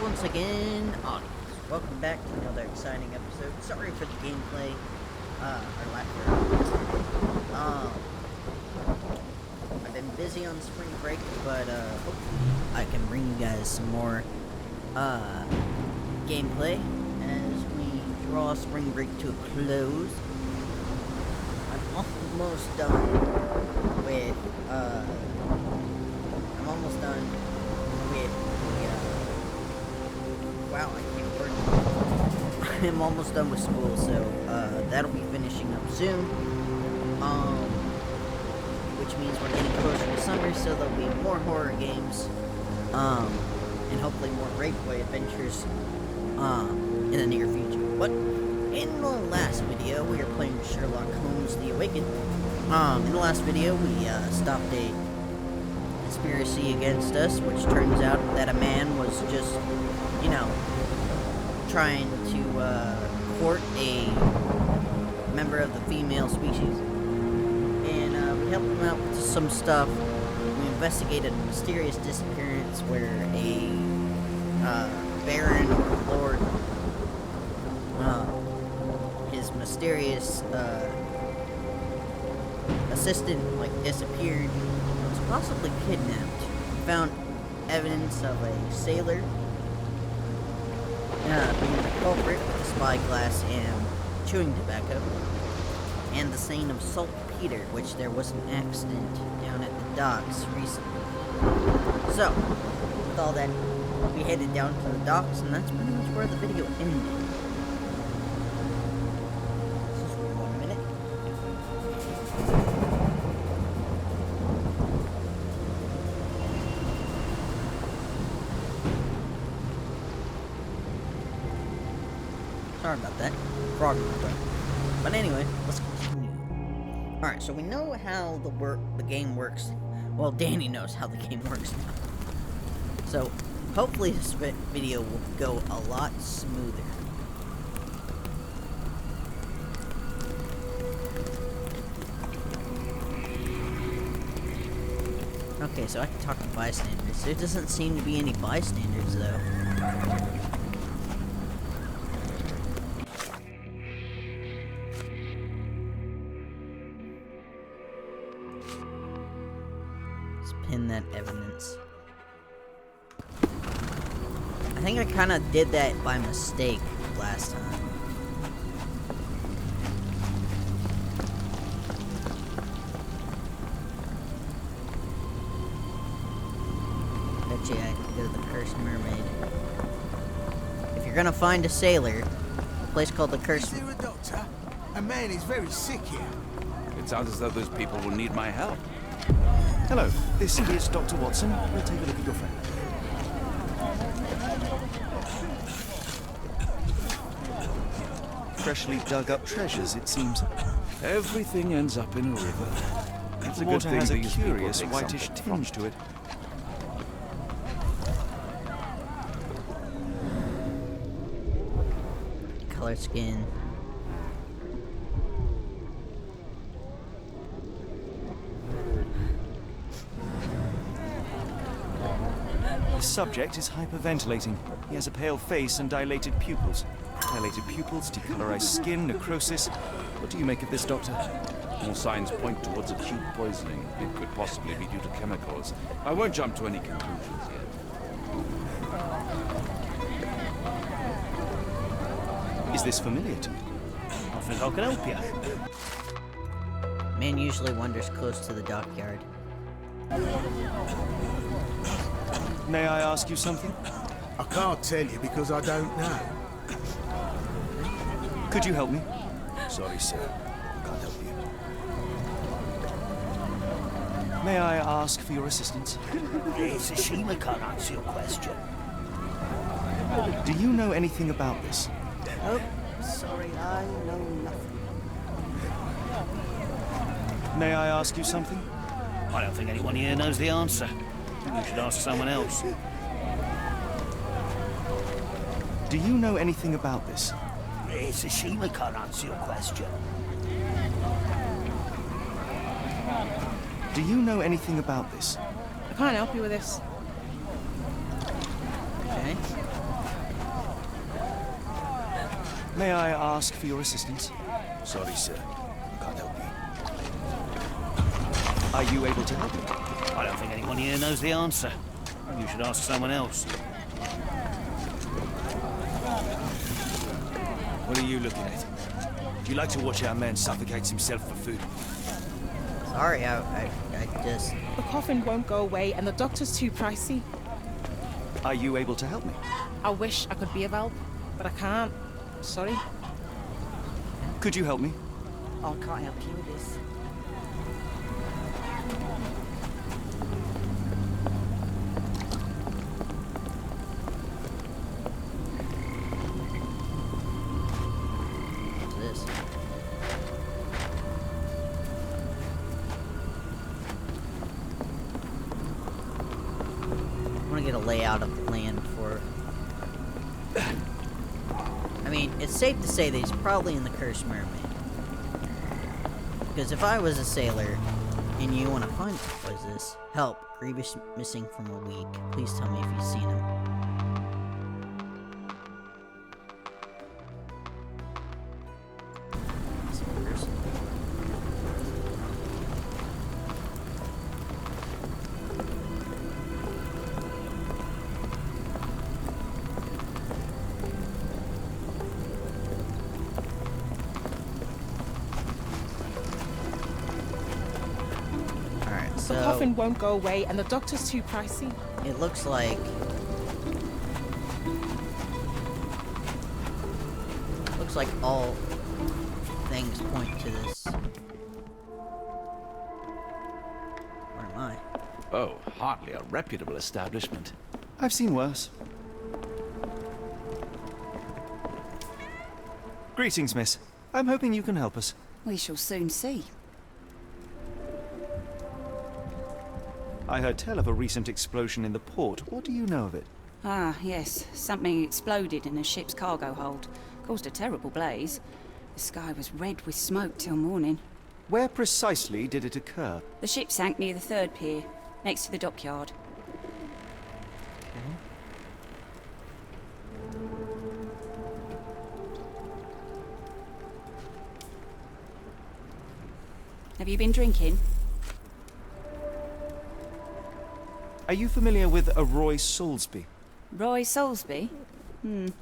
once again, audience. Welcome back to another exciting episode. Sorry for the gameplay, or lack thereof. I've been busy on spring break, but, hopefully I can bring you guys some more, gameplay as we draw spring break to a close. I'm almost done with, wow, I can't work. I'm almost done with school, so, that'll be finishing up soon. Which means we're getting closer to summer, so there'll be more horror games, and hopefully more Raidway adventures, in the near future. But, in the last video, we were playing Sherlock Holmes The Awakened. In the last video, we, stopped a conspiracy against us, which turns out that a man was just, you know, trying to, court a member of the female species. And, we helped him out with some stuff. We investigated a mysterious disappearance where a, baron or lord, his mysterious, assistant, disappeared, was possibly kidnapped. We found evidence of a sailor, being the culprit with a spyglass and chewing tobacco, and the saying of saltpeter, which there was an accident down at the docks recently. So, with all that, we headed down to the docks, and that's pretty much where the video ended. Just 1 minute. Sorry about that. Frog in my throat. But anyway, let's continue. Alright, so we know how the game works. Well, Danny knows how the game works now. So, hopefully this video will go a lot smoother. Okay, so I can talk to bystanders. There doesn't seem to be any bystanders, though. Pin that evidence. I think I kind of did that by mistake last time. Bet you I can go to the Cursed Mermaid. If you're gonna find a sailor, a place called the Cursed... Is there a doctor? A man is very sick here. It sounds as though those people will need my help. Hello, this is Dr. Watson. We'll take a look at your friend. Freshly dug up treasures, it seems. Everything ends up in a river. It's The a good water thing has a these people curious take whitish something from tinge to it. color skin. The subject is hyperventilating. He has a pale face and dilated pupils. Dilated pupils, decolorized skin, necrosis. What do you make of this, Doctor? All signs point towards acute poisoning. It could possibly be due to chemicals. I won't jump to any conclusions yet. Is this familiar to me? I think I can help you. Man usually wanders close to the dockyard. May I ask you something? I can't tell you because I don't know. Could you help me? Sorry, sir. I can't help you. May I ask for your assistance? It's a shame I can't answer your question. Do you know anything about this? Oh, sorry, I know nothing. May I ask you something? I don't think anyone here knows the answer. You should ask someone else. Do you know anything about this? It's a shame I can't answer your question. Do you know anything about this? I can't help you with this. Okay. May I ask for your assistance? Sorry, sir. I can't help you. Are you able to help me? I don't think anyone here knows the answer. You should ask someone else. What are you looking at? Do you like to watch our man suffocates himself for food? Sorry, I just... The coffin won't go away and the doctor's too pricey. Are you able to help me? I wish I could be of help, but I can't. Sorry. Could you help me? I can't help you with this. What's this? I want to get a layout of the land for... I mean, it's safe to say that he's probably in the Cursed Mermaid. Because if I was a sailor, and you want to find... What is this? Help. Grievous missing from a week. Please tell me if you've seen him. Missing person. Alright, The so... coffin won't go away and the doctor's too pricey. It looks like... Looks like all things point to this. Where am I? Oh, hardly a reputable establishment. I've seen worse. Greetings, miss. I'm hoping you can help us. We shall soon see. I heard tell of a recent explosion in the port. What do you know of it? Ah, yes. Something exploded in a ship's cargo hold. Caused a terrible blaze. The sky was red with smoke till morning. Where precisely did it occur? The ship sank near the third pier, next to the dockyard. Have you been drinking? Are you familiar with a Roy Soulsby? Roy Soulsby?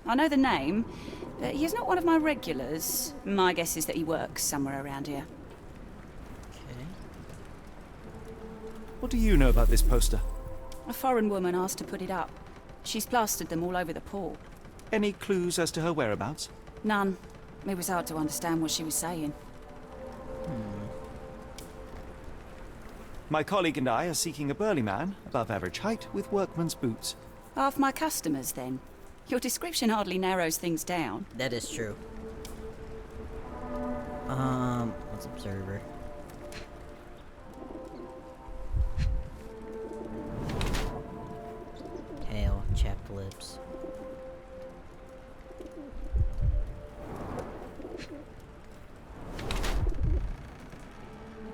I know the name, but he's not one of my regulars. My guess is that he works somewhere around here. Okay. What do you know about this poster? A foreign woman asked to put it up. She's plastered them all over the port. Any clues as to her whereabouts? None. It was hard to understand what she was saying. My colleague and I are seeking a burly man, above average height, with workman's boots. Half my customers, then. Your description hardly narrows things down. That is true. Let's observer. Tail, chapped lips.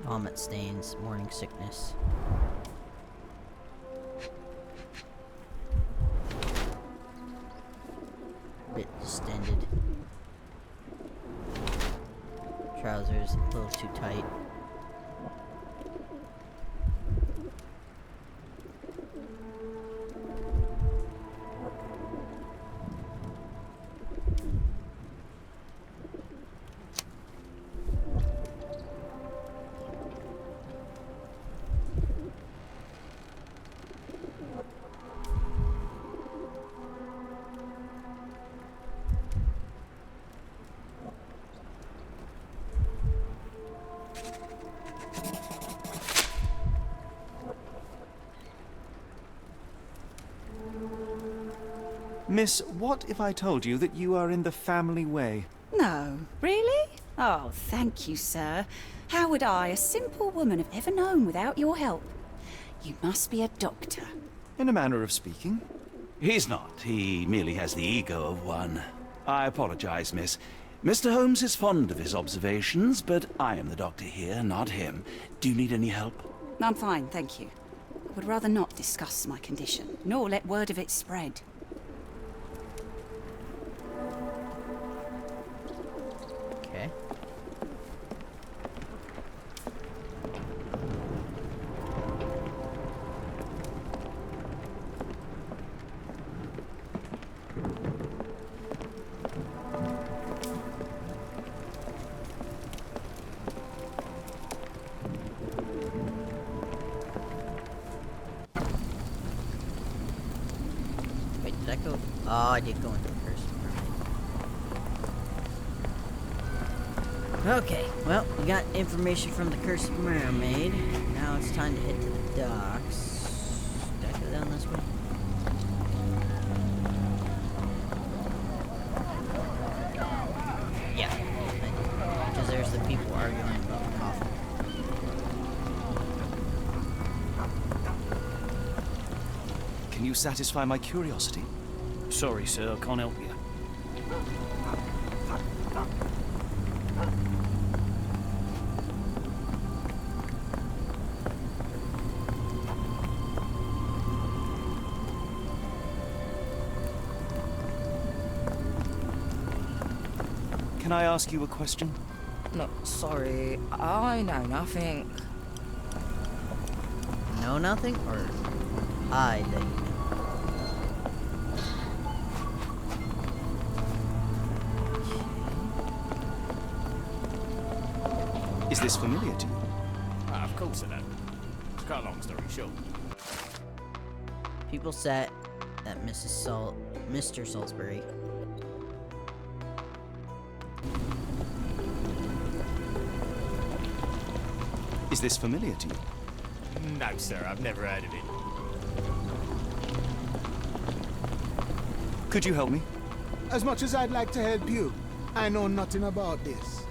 Vomit stains, morning sickness. Bit distended. Trousers a little too tight. Miss, what if I told you that you are in the family way? No, really? Oh, thank you, sir. How would I, a simple woman, have ever known without your help? You must be a doctor. In a manner of speaking. He's not. He merely has the ego of one. I apologize, miss. Mr. Holmes is fond of his observations, but I am the doctor here, not him. Do you need any help? I'm fine, thank you. I would rather not discuss my condition, nor let word of it spread. I go? Oh, I did go into the Curse Mermaid. Okay, well, we got information from the Cursed Mermaid. Now it's time to head to the docks. Did I go down this way? Yeah, because there's the people arguing about the coffin. Can you satisfy my curiosity? Sorry, sir, I can't help you. Can I ask you a question? No, sorry. I know nothing. Know nothing, or I that you know? Is this familiar to you? Of course I know. To cut a long story short. People said that Mr. Salisbury. Is this familiar to you? No, sir, I've never heard of it. Could you help me? As much as I'd like to help you, I know nothing about this.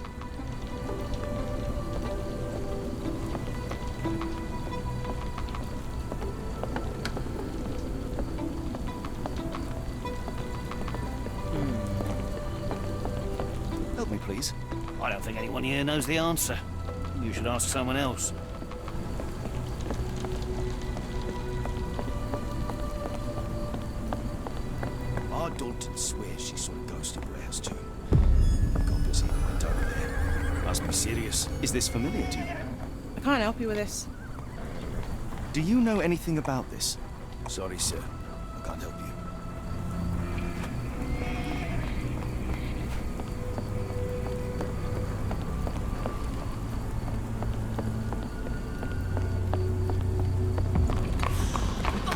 Help me, please. I don't think anyone here knows the answer. You should ask someone else. Our Dalton swears she saw a ghost at Blair's too. God bless him, went over there. Must be serious. Is this familiar to you? I can't help you with this. Do you know anything about this? Sorry, sir. I can't help you.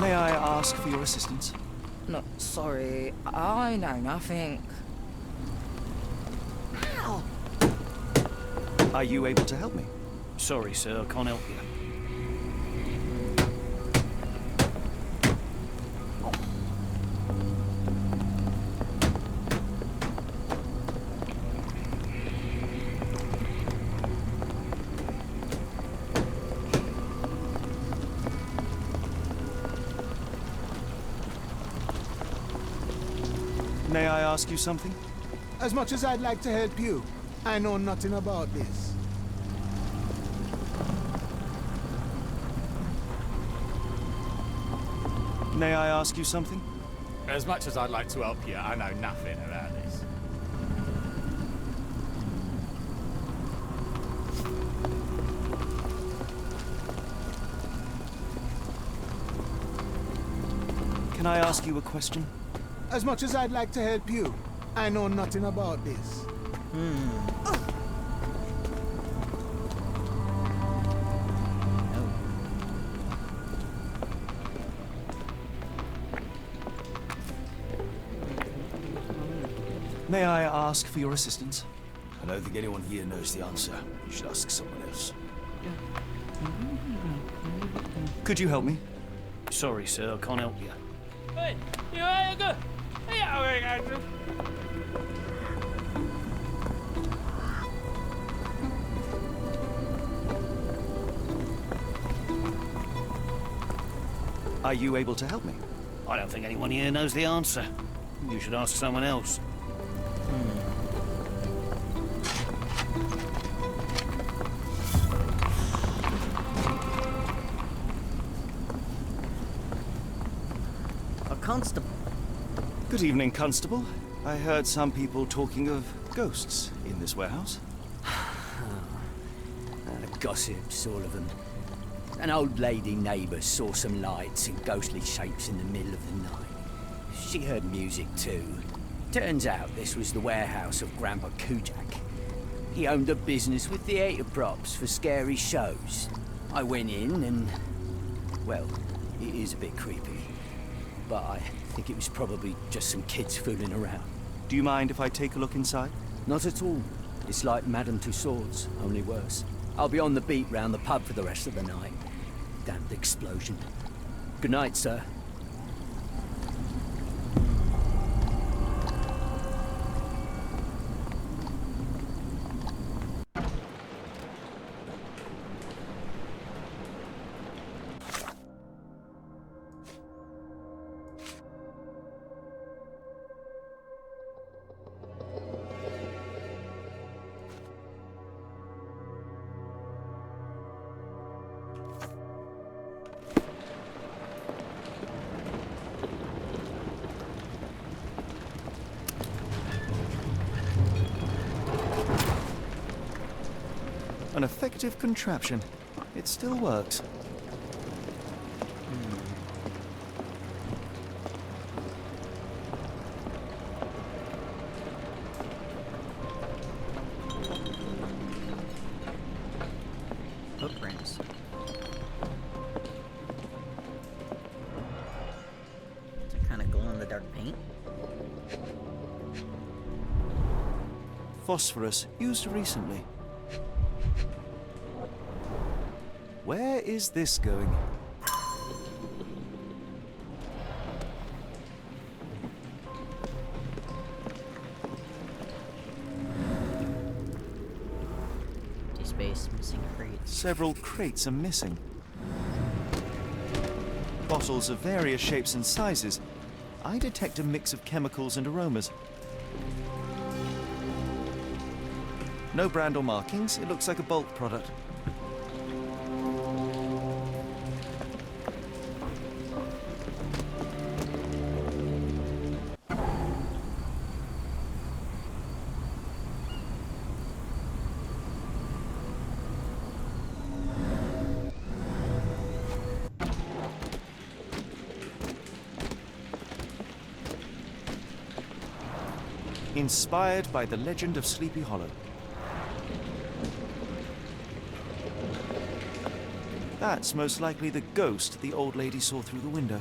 May I ask for your assistance? No, sorry. I know nothing. Are you able to help me? Sorry, sir, I can't help you. May I ask you something? As much as I'd like to help you, I know nothing about this. May I ask you something? As much as I'd like to help you, I know nothing about this. Can I ask you a question? As much as I'd like to help you, I know nothing about this. May I ask for your assistance? I don't think anyone here knows the answer. You should ask someone else. Could you help me? Sorry, sir, I can't help you. Are you able to help me? I don't think anyone here knows the answer. You should ask someone else. A constable. Good evening, Constable. I heard some people talking of ghosts in this warehouse. Gossips, all of them. An old lady neighbour saw some lights and ghostly shapes in the middle of the night. She heard music too. Turns out this was the warehouse of Grandpa Kujak. He owned a business with theatre props for scary shows. I went in and... well, it is a bit creepy. but I think it was probably just some kids fooling around. Do you mind if I take a look inside? Not at all. It's like Madame Tussauds, only worse. I'll be on the beat round the pub for the rest of the night. Damned explosion. Good night, sir. An effective contraption. It still works. Footprints. It's a kind of glow-in-the-dark paint. Phosphorus, used recently. Where is this going? Empty space, missing crates. Several crates are missing. Bottles of various shapes and sizes. I detect a mix of chemicals and aromas. No brand or markings. It looks like a bulk product. Inspired by the legend of Sleepy Hollow. That's most likely the ghost the old lady saw through the window.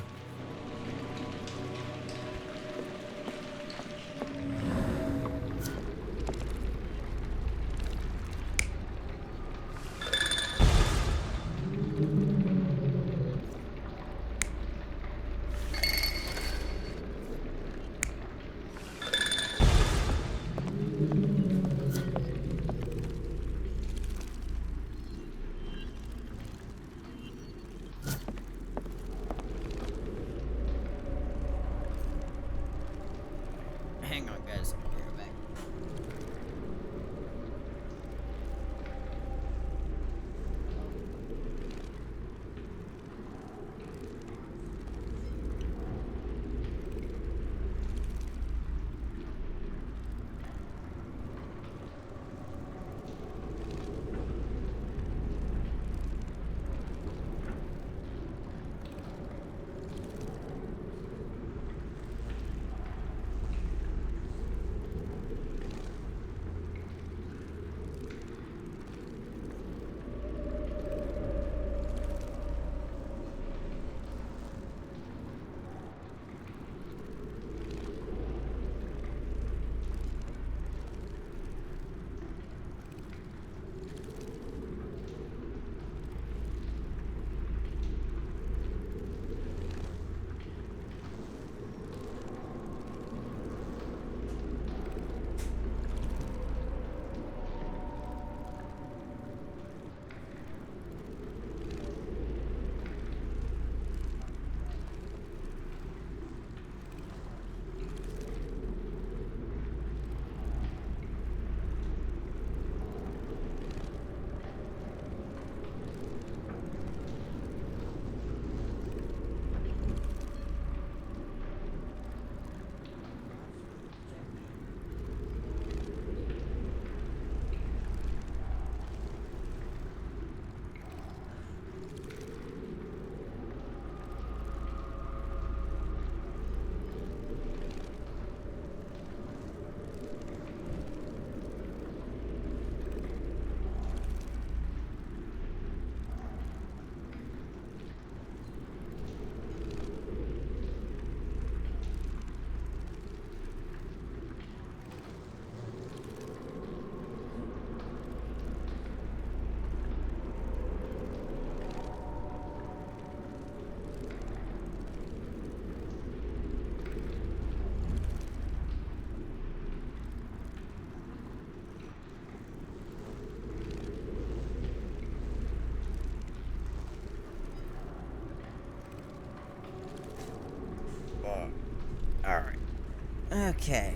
Okay.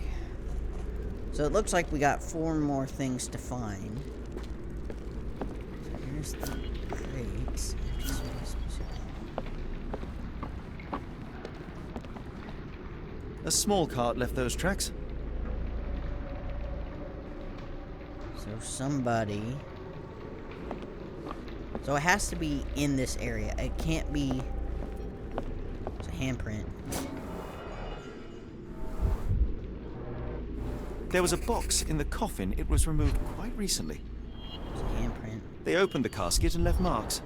So it looks like we got 4 more things to find. So here's the crates. A small cart left those tracks. So somebody... So it has to be in this area. It can't be... It's a handprint. There was a box in the coffin. It was removed quite recently. It's a handprint. They opened the casket and left marks.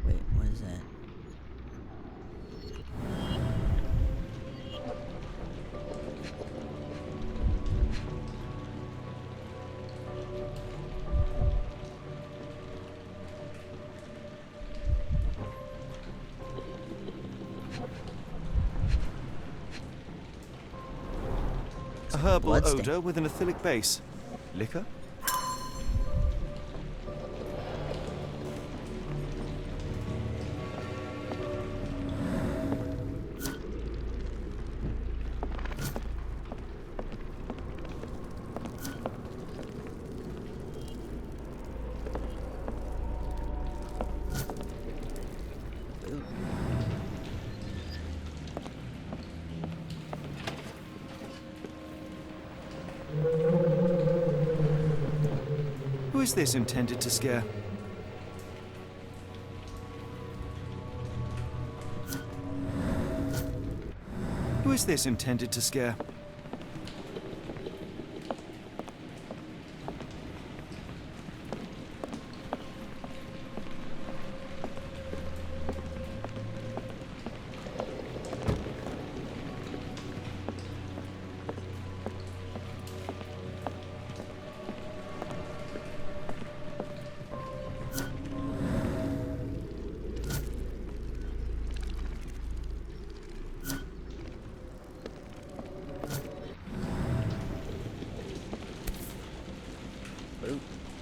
Wait, what is that? A herbal Bloodstain. odor with an acylic base. Liquor? Who is this intended to scare? Who is this intended to scare?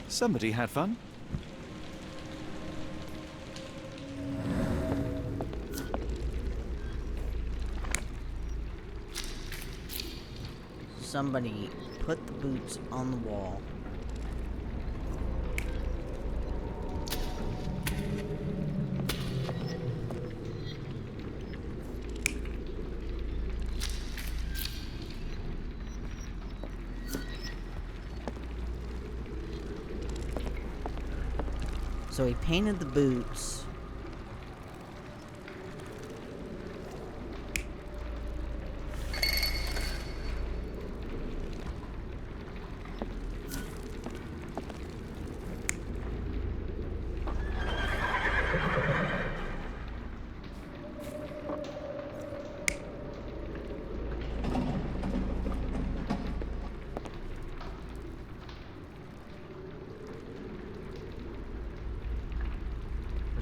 Somebody had fun. Somebody put the boots on the wall. So he painted the boots.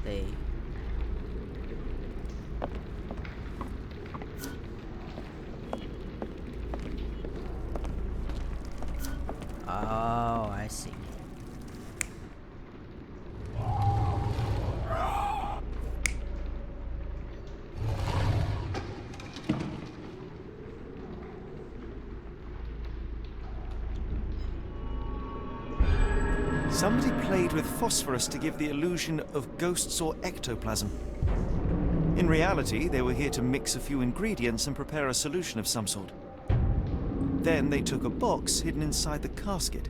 They... Oh, I see. Somebody played with phosphorus to give the illusion of ghosts or ectoplasm. In reality, they were here to mix a few ingredients and prepare a solution of some sort. Then they took a box hidden inside the casket.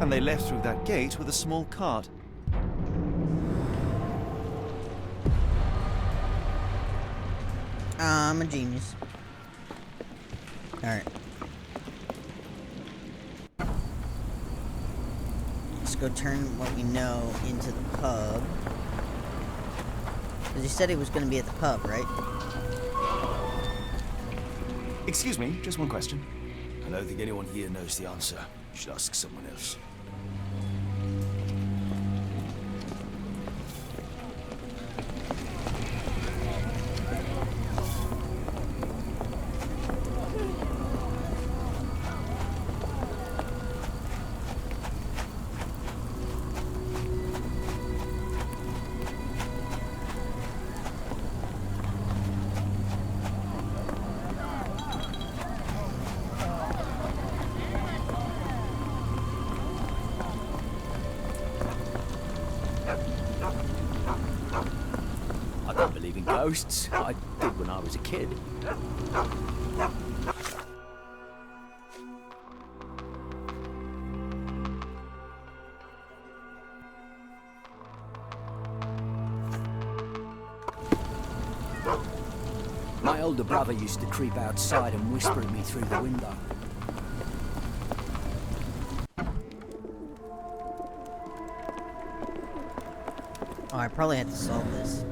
And they left through that gate with a small cart. I'm a genius. Alright. Let's go turn what we know into the pub. Because he said he was going to be at the pub, right? Excuse me, just one question. I don't think anyone here knows the answer. You should ask someone else. ghosts. I did when I was a kid. My older brother used to creep outside and whisper at me through the window. Oh, I probably had to solve this.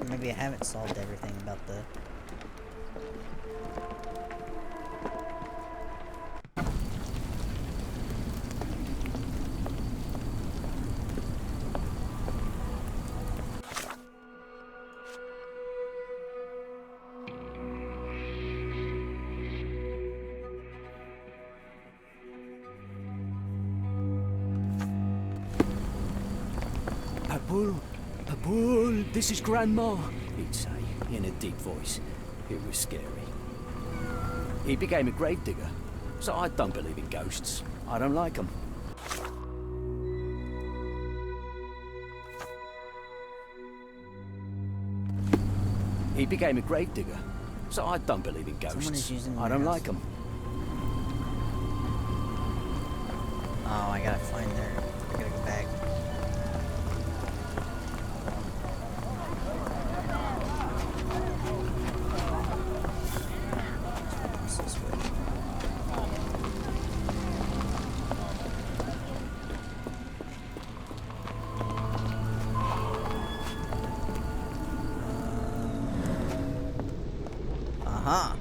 Maybe I haven't solved everything about the... Paul, this is Grandma, he'd say, in a deep voice. It was scary. He became a gravedigger, so I don't believe in ghosts. I don't like them. He became a gravedigger, so I don't believe in Someone is ghosts. using I don't the like them. Oh, I gotta find their... I gotta go back. What's this way? Aha!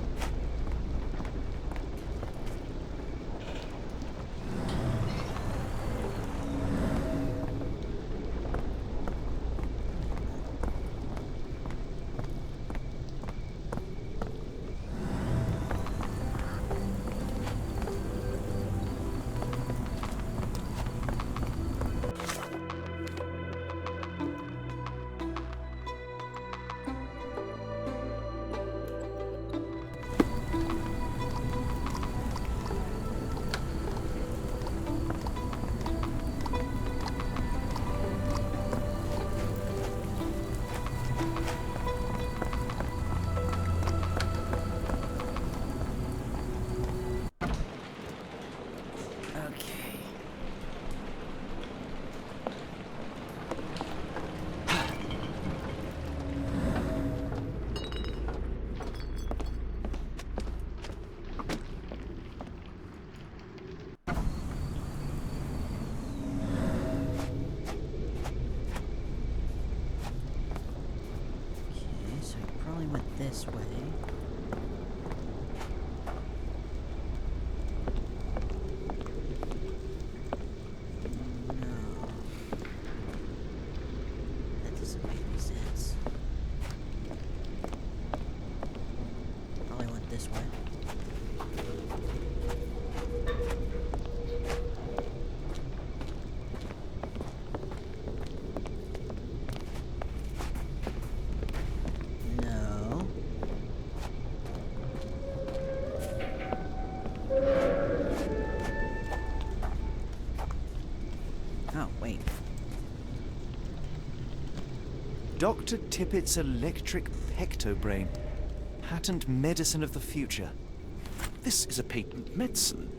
This way. No. That doesn't make any sense. Probably went this way. Oh, wait. Dr. Tippett's electric pectobrain. Patent medicine of the future. This is a patent medicine.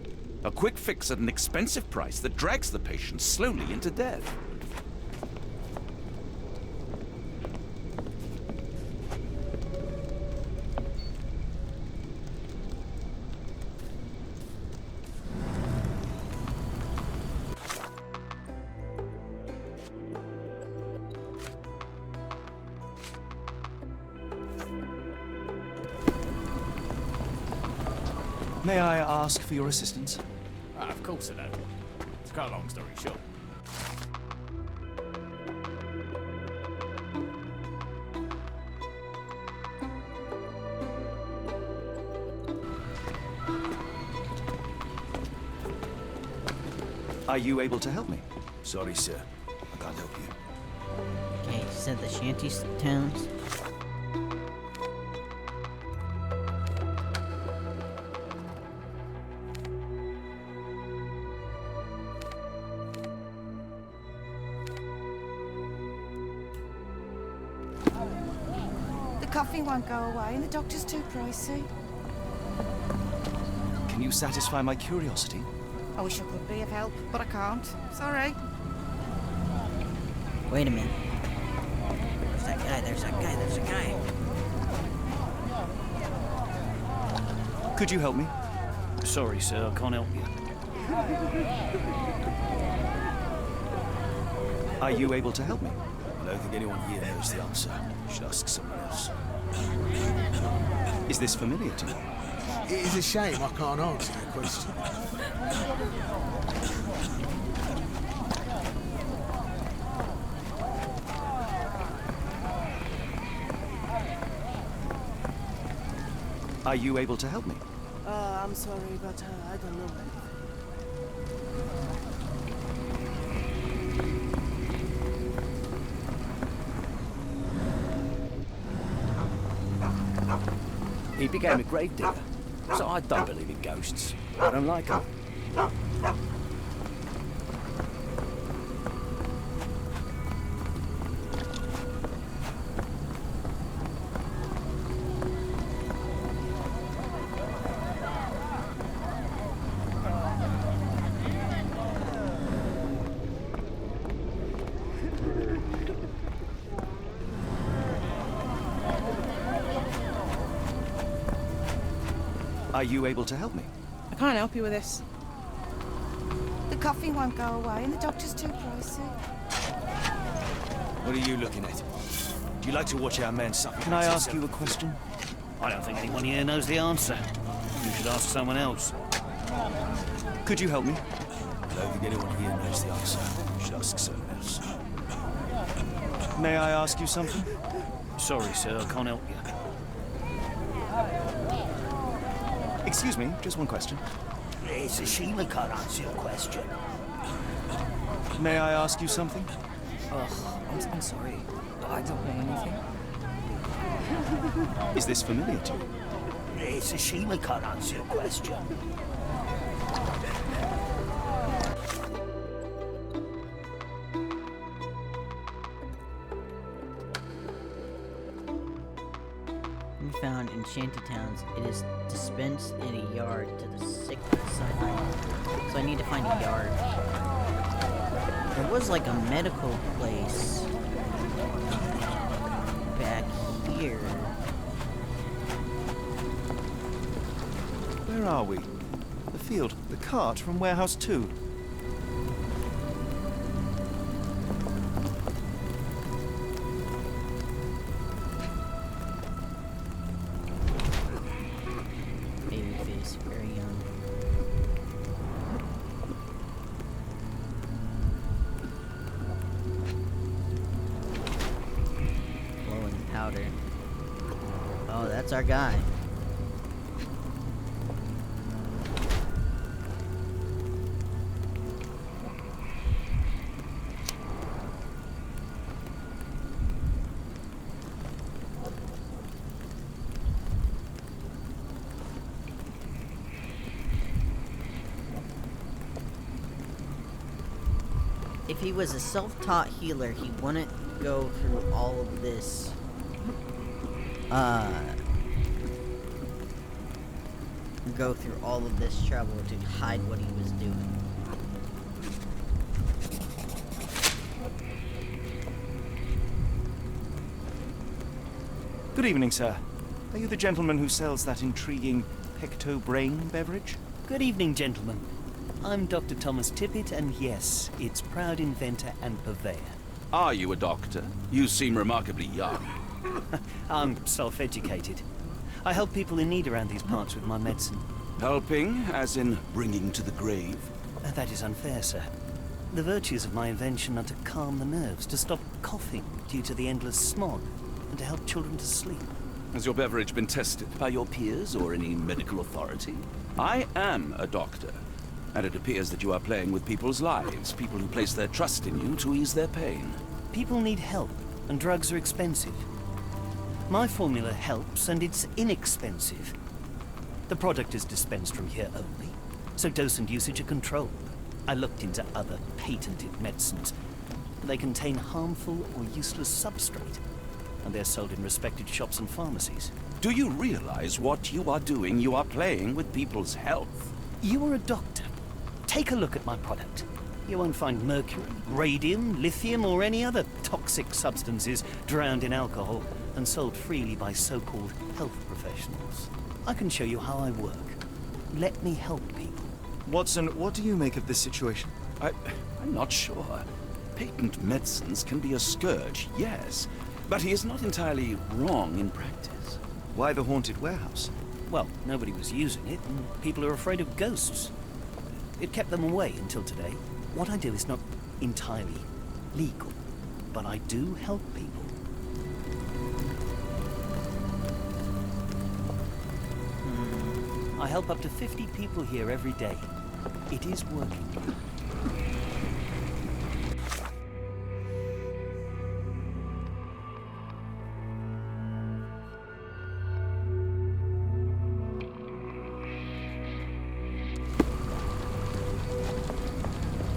A quick fix at an expensive price that drags the patient slowly into death. May I ask for your assistance? Of course I know. To cut a long story short. Are you able to help me? Sorry, sir. I can't help you. Okay, he said the shanty towns. The coffee won't go away and the doctor's too pricey. Can you satisfy my curiosity? I wish I could be of help, but I can't. Sorry. Wait a minute. There's that guy, there's that guy, there's a guy. Could you help me? Sorry, sir, I can't help you. Are you able to help me? I don't think anyone here knows the answer. You should ask someone else. Is this familiar to you? It is a shame I can't answer your question. Are you able to help me? I'm sorry, but I don't know anything. He became a grave digger, so I don't believe in ghosts. I don't like them. Are you able to help me? I can't help you with this. The coffee won't go away and the doctor's too pricey. What are you looking at? Do you like to watch our men suffer? Can I ask you a question? I don't think anyone here knows the answer. You should ask someone else. Could you help me? I don't think anyone here knows the answer. You should ask someone else. May I ask you something? Sorry, sir, I can't help you. Excuse me, just one question. It's a shame I can't answer your question. May I ask you something? I'm sorry, but I don't know anything. Is this familiar to you? It's a shame I can't answer your question. We found in shantytowns. It is dispensed in a yard to the sick side. So I need to find a yard. There was like a medical place back here. Where are we? The field, the cart from Warehouse 2. Baby face, very young. Glowing powder. Oh, that's our guy. If he was a self-taught healer, he wouldn't go through all of this. Go through all of this trouble to hide what he was doing. Good evening, sir. Are you the gentleman who sells that intriguing pecto-brain beverage? Good evening, gentlemen. I'm Dr. Thomas Tippett, and yes, its proud inventor and purveyor. Are you a doctor? You seem remarkably young. I'm self-educated. I help people in need around these parts with my medicine. Helping, as in bringing to the grave? That is unfair, sir. The virtues of my invention are to calm the nerves, to stop coughing due to the endless smog, and to help children to sleep. Has your beverage been tested by your peers or any medical authority? I am a doctor. And it appears that you are playing with people's lives, people who place their trust in you to ease their pain. People need help, and drugs are expensive. My formula helps, and it's inexpensive. The product is dispensed from here only, so dose and usage are controlled. I looked into other patented medicines. They contain harmful or useless substrate, and they're sold in respected shops and pharmacies. Do you realize what you are doing? You are playing with people's health. You are a doctor. Take a look at my product. You won't find mercury, radium, lithium, or any other toxic substances drowned in alcohol and sold freely by so-called health professionals. I can show you how I work. Let me help people. Watson, what do you make of this situation? I'm not sure. Patent medicines can be a scourge, yes, but he is not entirely wrong in practice. Why the haunted warehouse? Well, nobody was using it, and people are afraid of ghosts. It kept them away until today. What I do is not entirely legal, but I do help people. I help up to 50 people here every day. It is working.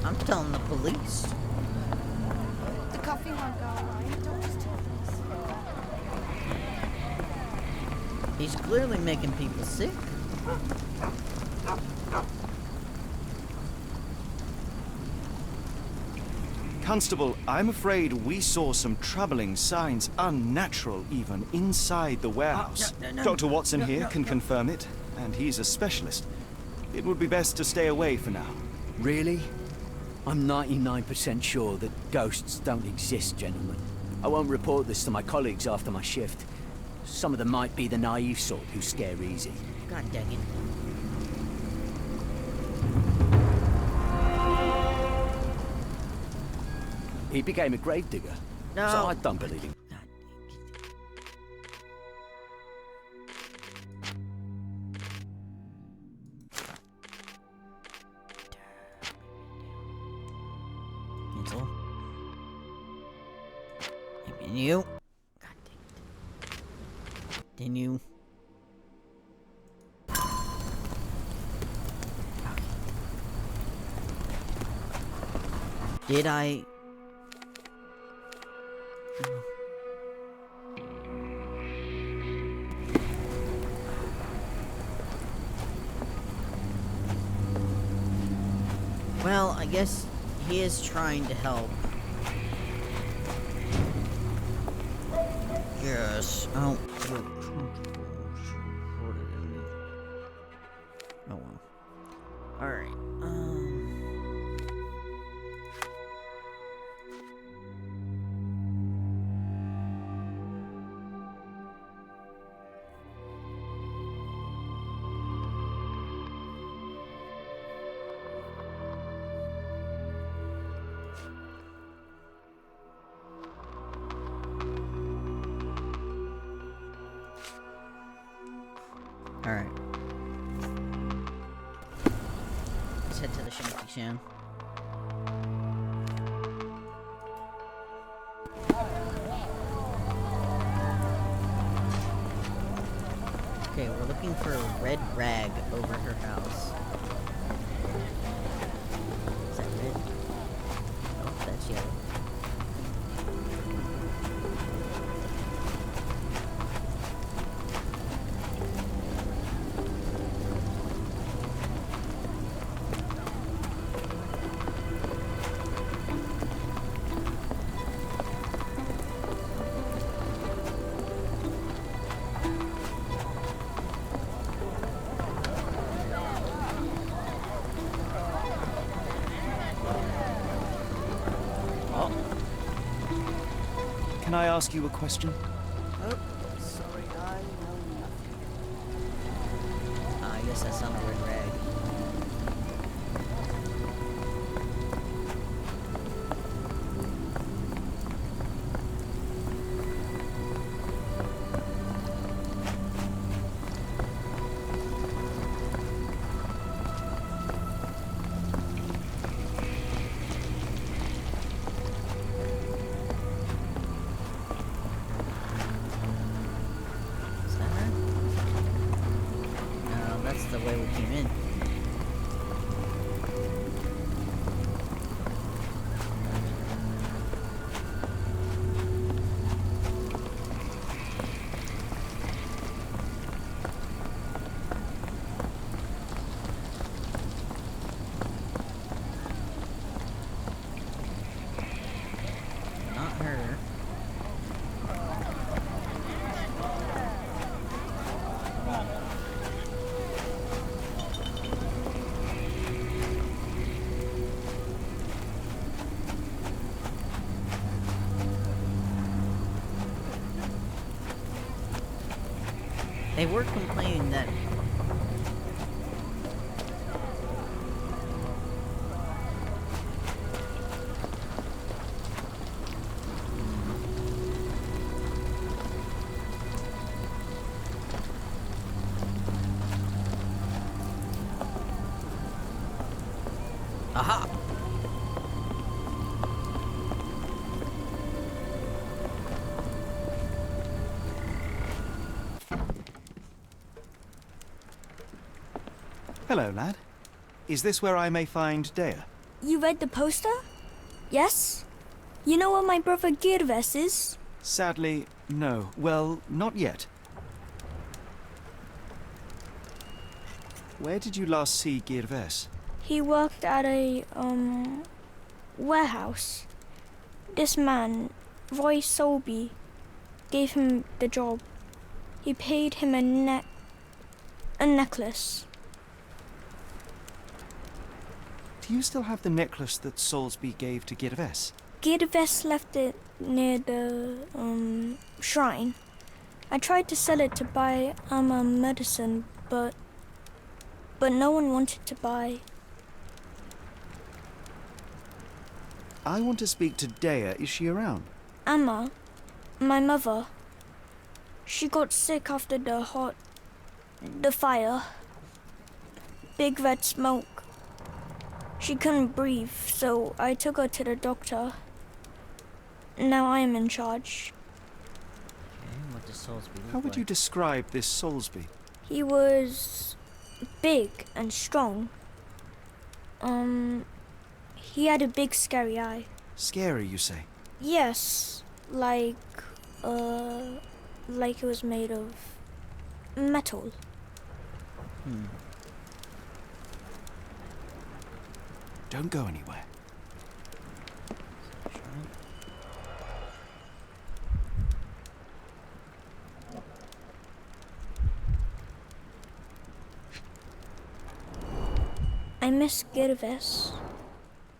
I'm telling the police. The coffee won't go away. Don't just tell us. He's clearly making people sick. Constable, I'm afraid we saw some troubling signs, unnatural even, inside the warehouse. no, Dr. Watson here can confirm it, and he's a specialist. It would be best to stay away for now. Really? I'm 99% sure that ghosts don't exist, gentlemen. I won't report this to my colleagues after my shift. Some of them might be the naive sort who scare easy. God dang it. He became a gravedigger. No. So I don't believe him. Cancel. Continue. God dang it. Continue. Okay. Did I... Well, I guess he is trying to help. Yes. Oh. Oh well. Alright. Alright. Let's head to the shanty town. Okay, we're looking for a red rag over her house. Is that red? Oh, that's yellow. Can I ask you a question? Oh, sorry, I know nothing. I guess that's not a red rag. that's the way we came in. Not her. They were complaining that aha! Hello, lad. Is this where I may find Dea? You read the poster? Yes? You know where my brother Girves is? Sadly, no. Well, not yet. Where did you last see Girves? He worked at a, warehouse. This man, Roy Solby, gave him the job. He paid him a necklace. Do you still have the necklace that Soulsby gave to Girves? Girves left it near the, shrine. I tried to sell it to buy Amma medicine, but no one wanted to buy. I want to speak to Dea. Is she around? Amma, my mother, she got sick after the fire. Big red smoke. She couldn't breathe, so I took her to the doctor. Now I am in charge. Okay, what does Soulsby look How would like? you describe this Soulsby? He was big and strong. He had a big scary eye. Scary, you say? Yes, like it was made of metal. Don't go anywhere. I miss Girves.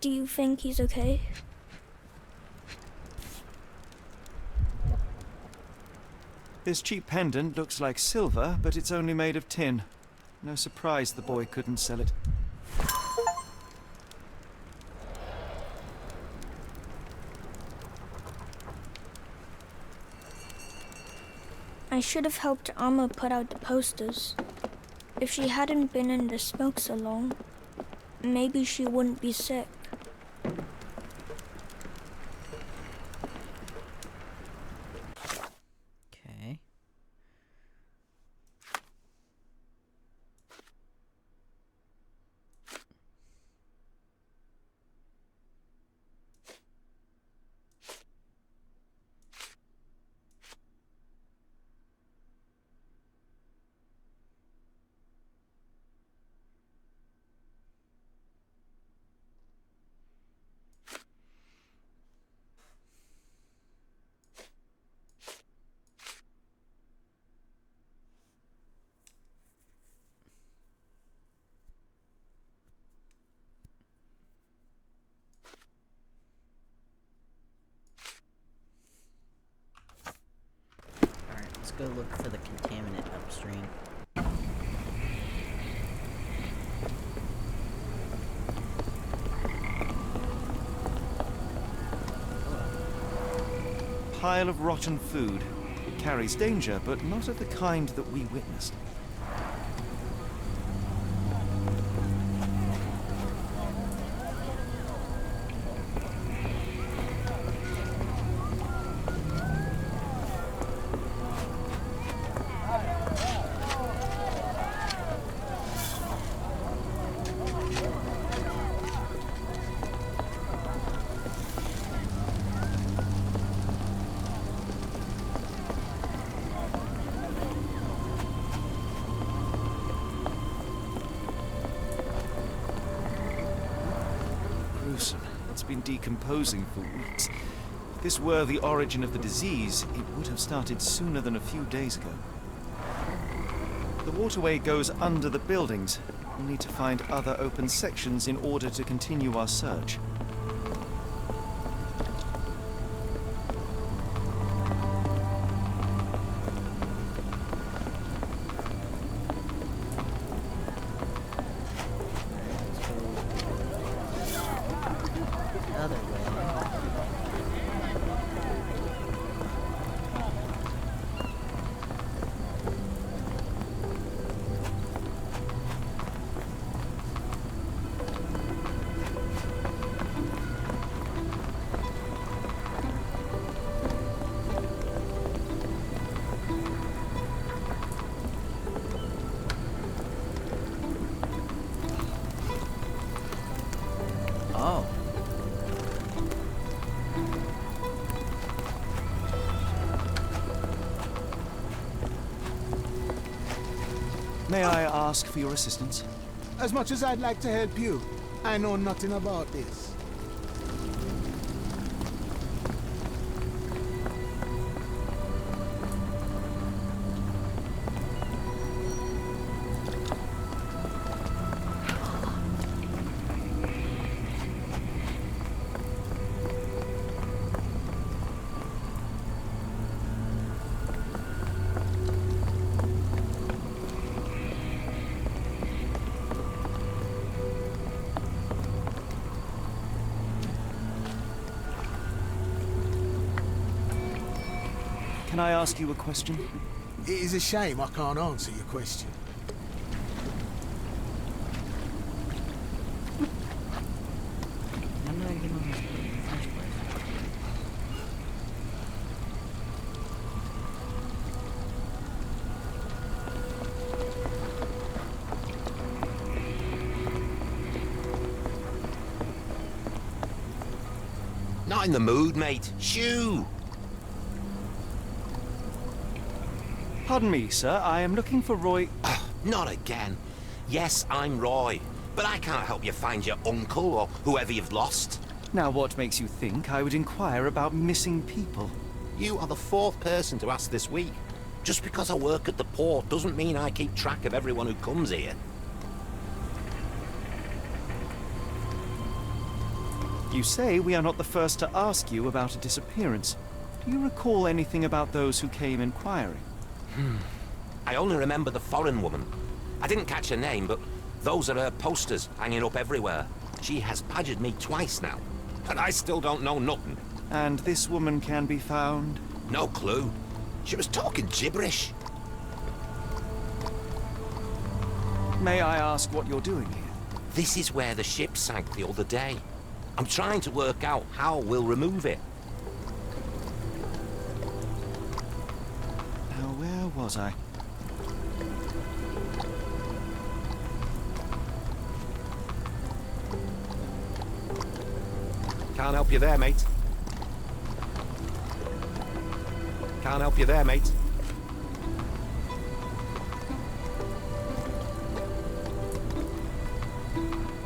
Do you think he's okay? This cheap pendant looks like silver, but it's only made of tin. No surprise the boy couldn't sell it. I should have helped Amma put out the posters. If she hadn't been in the smoke so long, maybe she wouldn't be sick. Okay. Alright, let's go look for the contaminant upstream. Pile of rotten food. It carries danger, but not of the kind that we witnessed. gruesome. It's been decomposing for weeks. If this were the origin of the disease, it would have started sooner than a few days ago. The waterway goes under the buildings. We'll need to find other open sections in order to continue our search. Other way. Oh. May I ask for your assistance? As much as I'd like to help you, I know nothing about this. Can I ask you a question? It is a shame I can't answer your question. How did I get on this boat in the first place? Not in the mood, mate. Shoo! Pardon me, sir. I am looking for Roy... Not again. Yes, I'm Roy, but I can't help you find your uncle or whoever you've lost. Now, what makes you think I would inquire about missing people? You are the fourth person to ask this week. Just because I work at the port doesn't mean I keep track of everyone who comes here. You say we are not the first to ask you about a disappearance. Do you recall anything about those who came inquiring? I only remember the foreign woman. I didn't catch her name, but those are her posters hanging up everywhere. She has badgered me twice now, and I still don't know nothing. And this woman can be found? No clue. She was talking gibberish. May I ask what you're doing here? This is where the ship sank the other day. I'm trying to work out how we'll remove it. Now, where was I? Can't help you there, mate. Can't help you there, mate.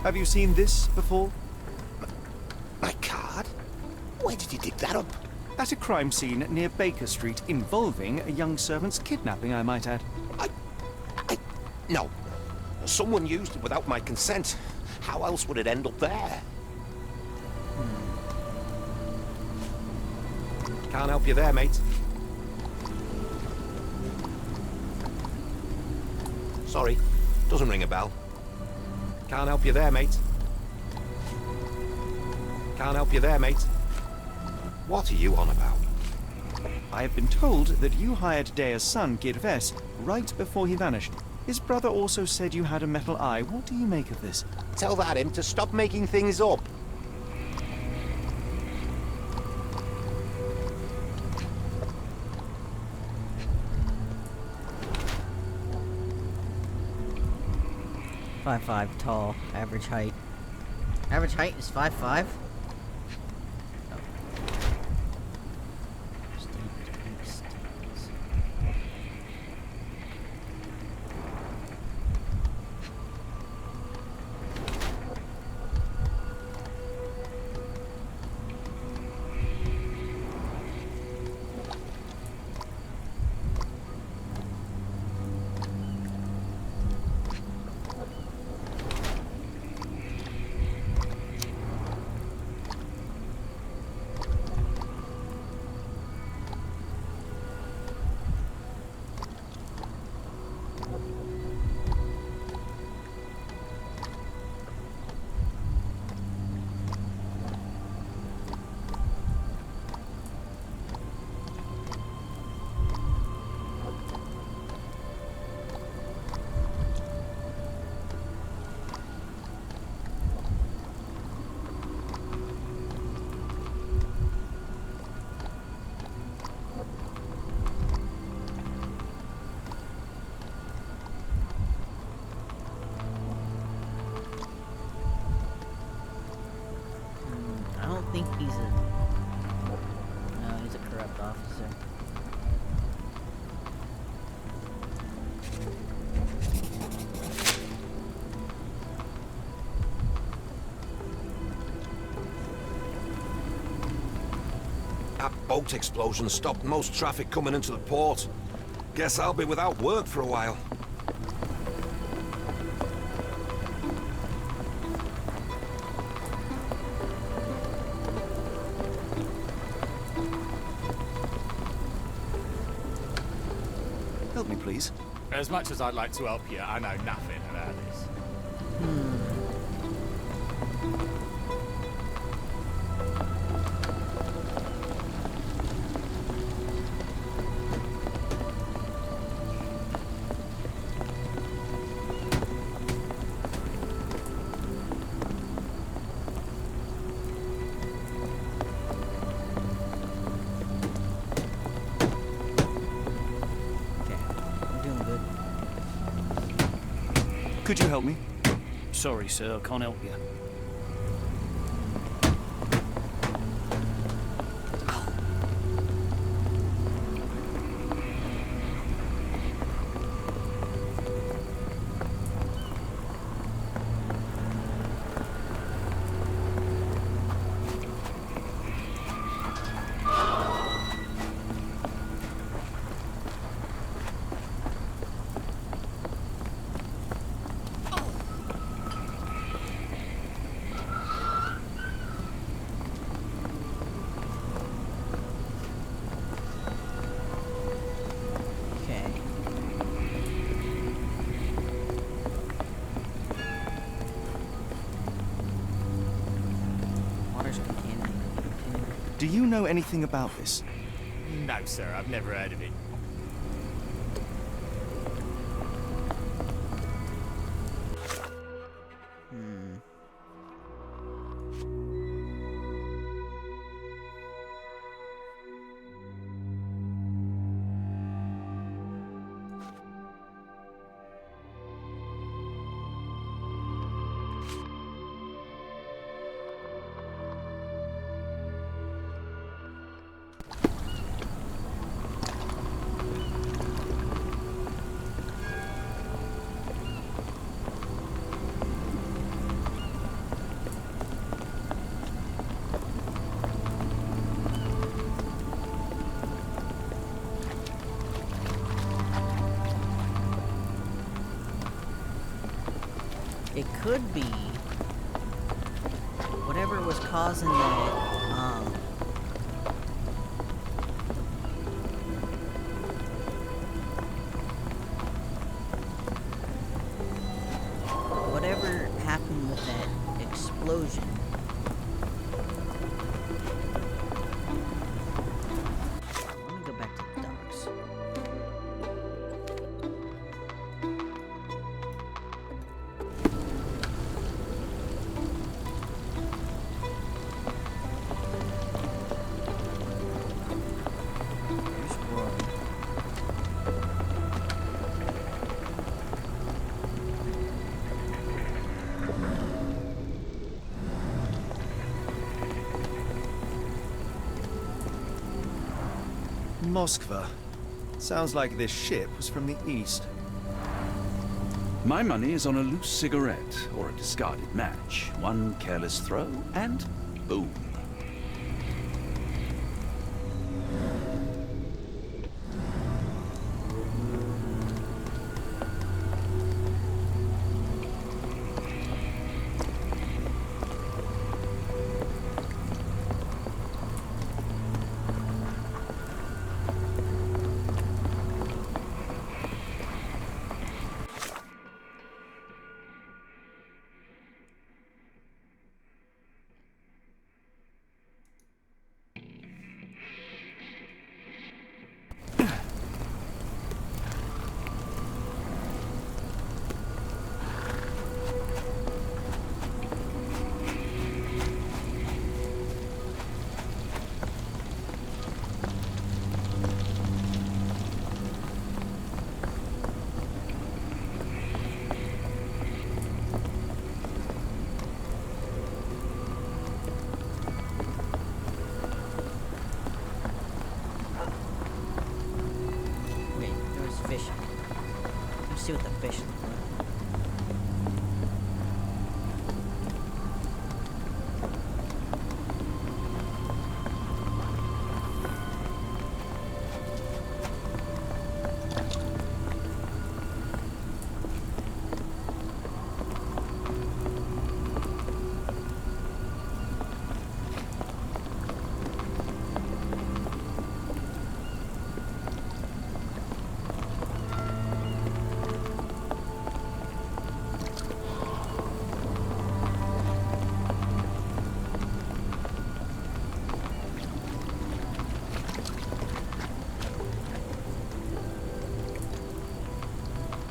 Have you seen this before? My card? Where did you dig that up? At a crime scene near Baker Street involving a young servant's kidnapping, I might add. No. Someone used it without my consent. How else would it end up there? Can't help you there, mate. Sorry, doesn't ring a bell. Can't help you there, mate. Can't help you there, mate. What are you on about? I have been told that you hired Dea's son, Girves, right before he vanished. His brother also said you had a metal eye. What do you make of this? Tell that him to stop making things up. Five 5'5", tall, average height. Average height is 5'5". think he's a... No, he's a corrupt officer. That boat explosion stopped most traffic coming into the port. Guess I'll be without work for a while. Help me, please. As much as I'd like to help you, I know nothing about this. Could you help me? Sorry, sir, I can't help you. Do you know anything about this? No, sir, I've never heard of it. It could be whatever was causing that, whatever happened with that explosion. Let me go back to the docks. Moskva. Sounds like this ship was from the east. My money is on a loose cigarette or a discarded match. One careless throw, and boom. excavation.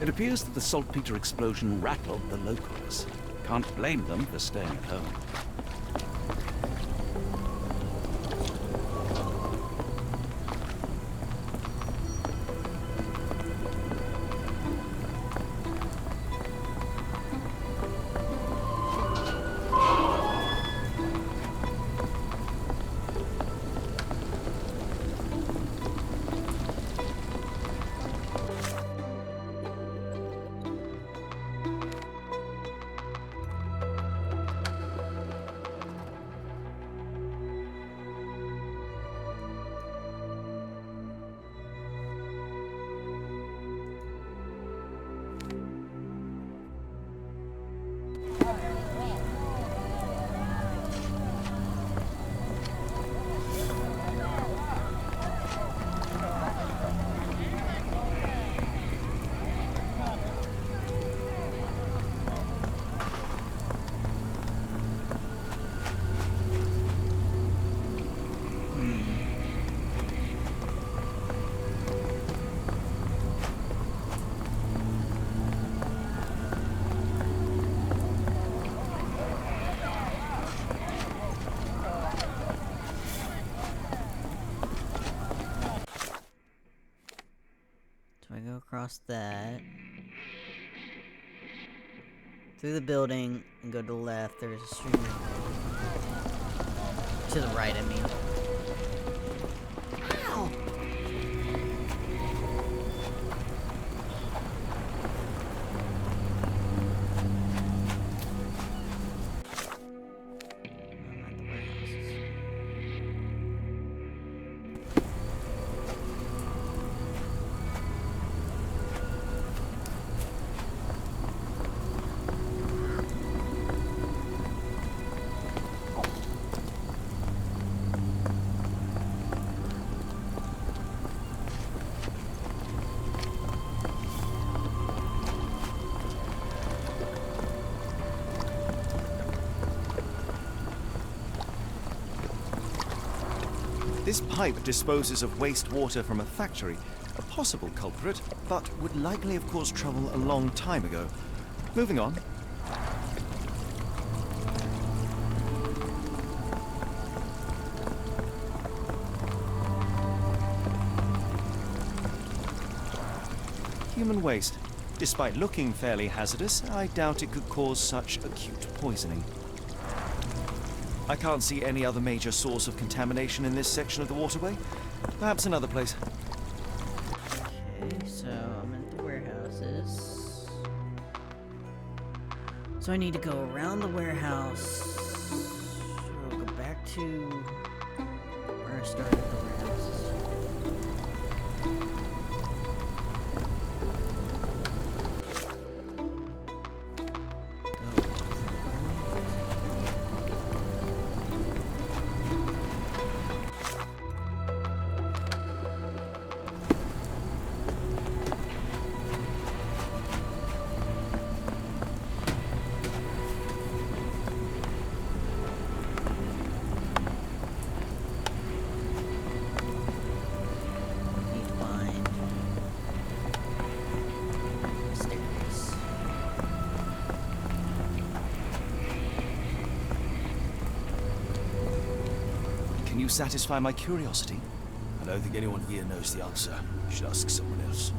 It appears that the saltpeter explosion rattled the locals. Can't blame them for staying at home. So I go across that. Through the building and go to the left. There's a stream. To the right, I mean. Ow! This pipe disposes of wastewater from a factory, a possible culprit, but would likely have caused trouble a long time ago. Moving on. Human waste. Despite looking fairly hazardous, I doubt it could cause such acute poisoning. I can't see any other major source of contamination in this section of the waterway. Perhaps another place. Okay, so I'm at the warehouses. So I need to go around the warehouse. I'll go back to where I started the warehouses. Can you satisfy my curiosity? I don't think anyone here knows the answer. You should ask someone else.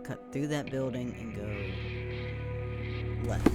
cut through that building and go left.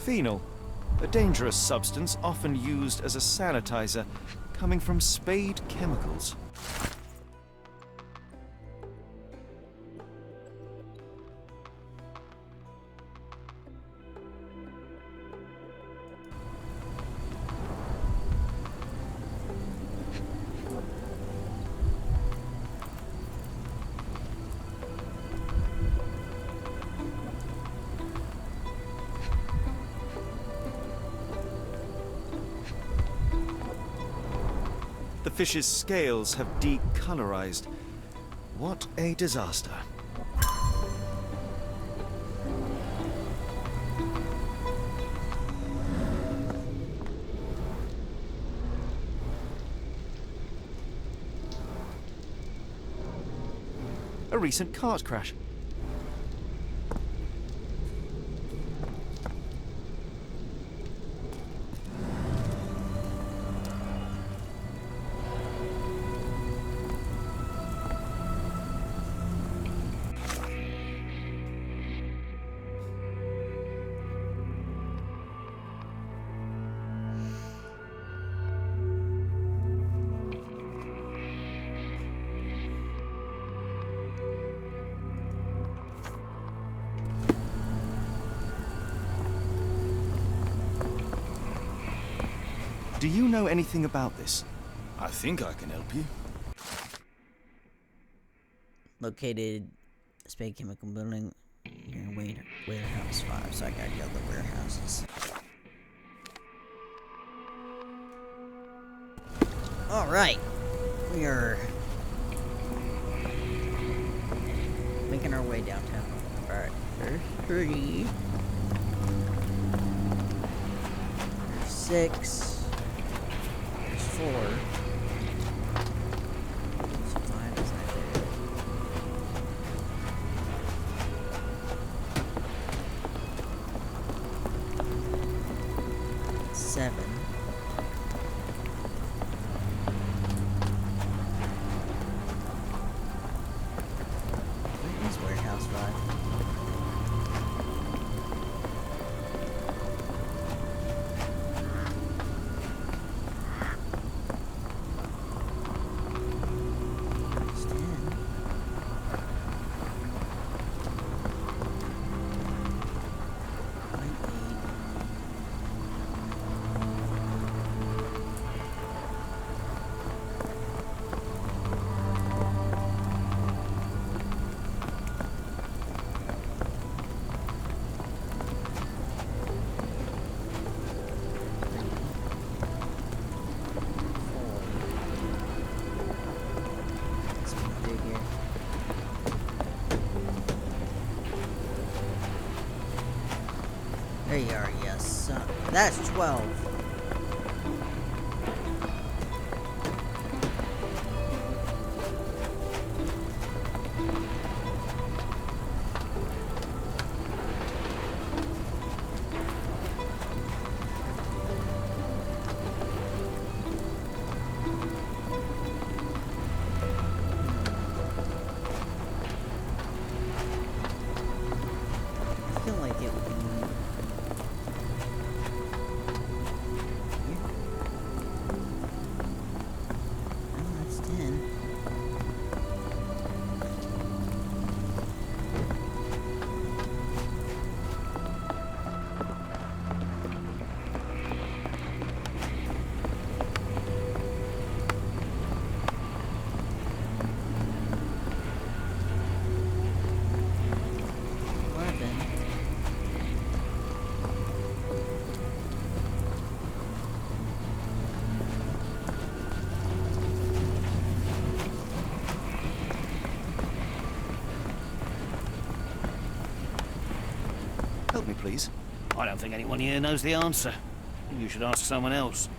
Phenol, a dangerous substance often used as a sanitizer, coming from Spade Chemicals. The fish's scales have decolorized. What a disaster. A recent cart crash. Do you know anything about this? I think I can help you. Located Spade Chemical Building near Warehouse 5, so I gotta go to the warehouses. Alright. We are making our way downtown. Alright, there's 3. There's 6. There's 4. So 5 is right there. 7. Where is Warehouse 5? There's 10. 8. There you are, yes. That's 12. I feel like it would be please? I don't think anyone here knows the answer. You should ask someone else.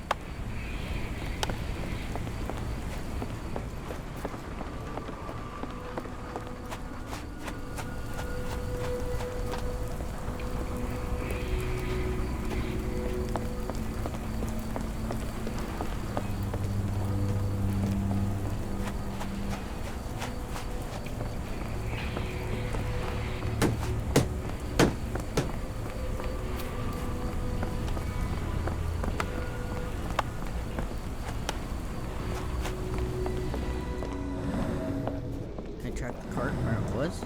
Can I track the cart where it was?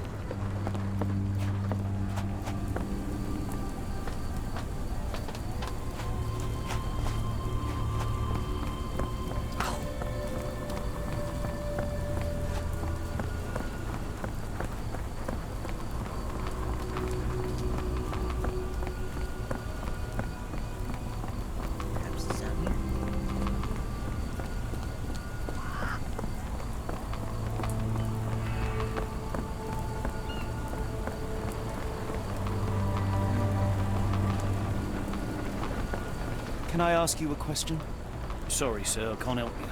Perhaps it's down here. Can I ask you a question? Sorry, sir, I can't help you.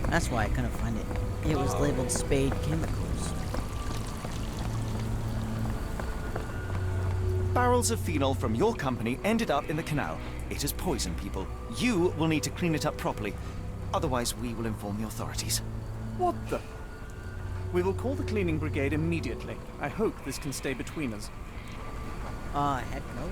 That's why I couldn't find it. It was labeled Spade Chemicals. Barrels of phenol from your company ended up in the canal. It has poisoned people. You will need to clean it up properly. Otherwise, we will inform the authorities. What the? We will call the cleaning brigade immediately. I hope this can stay between us. Heck no.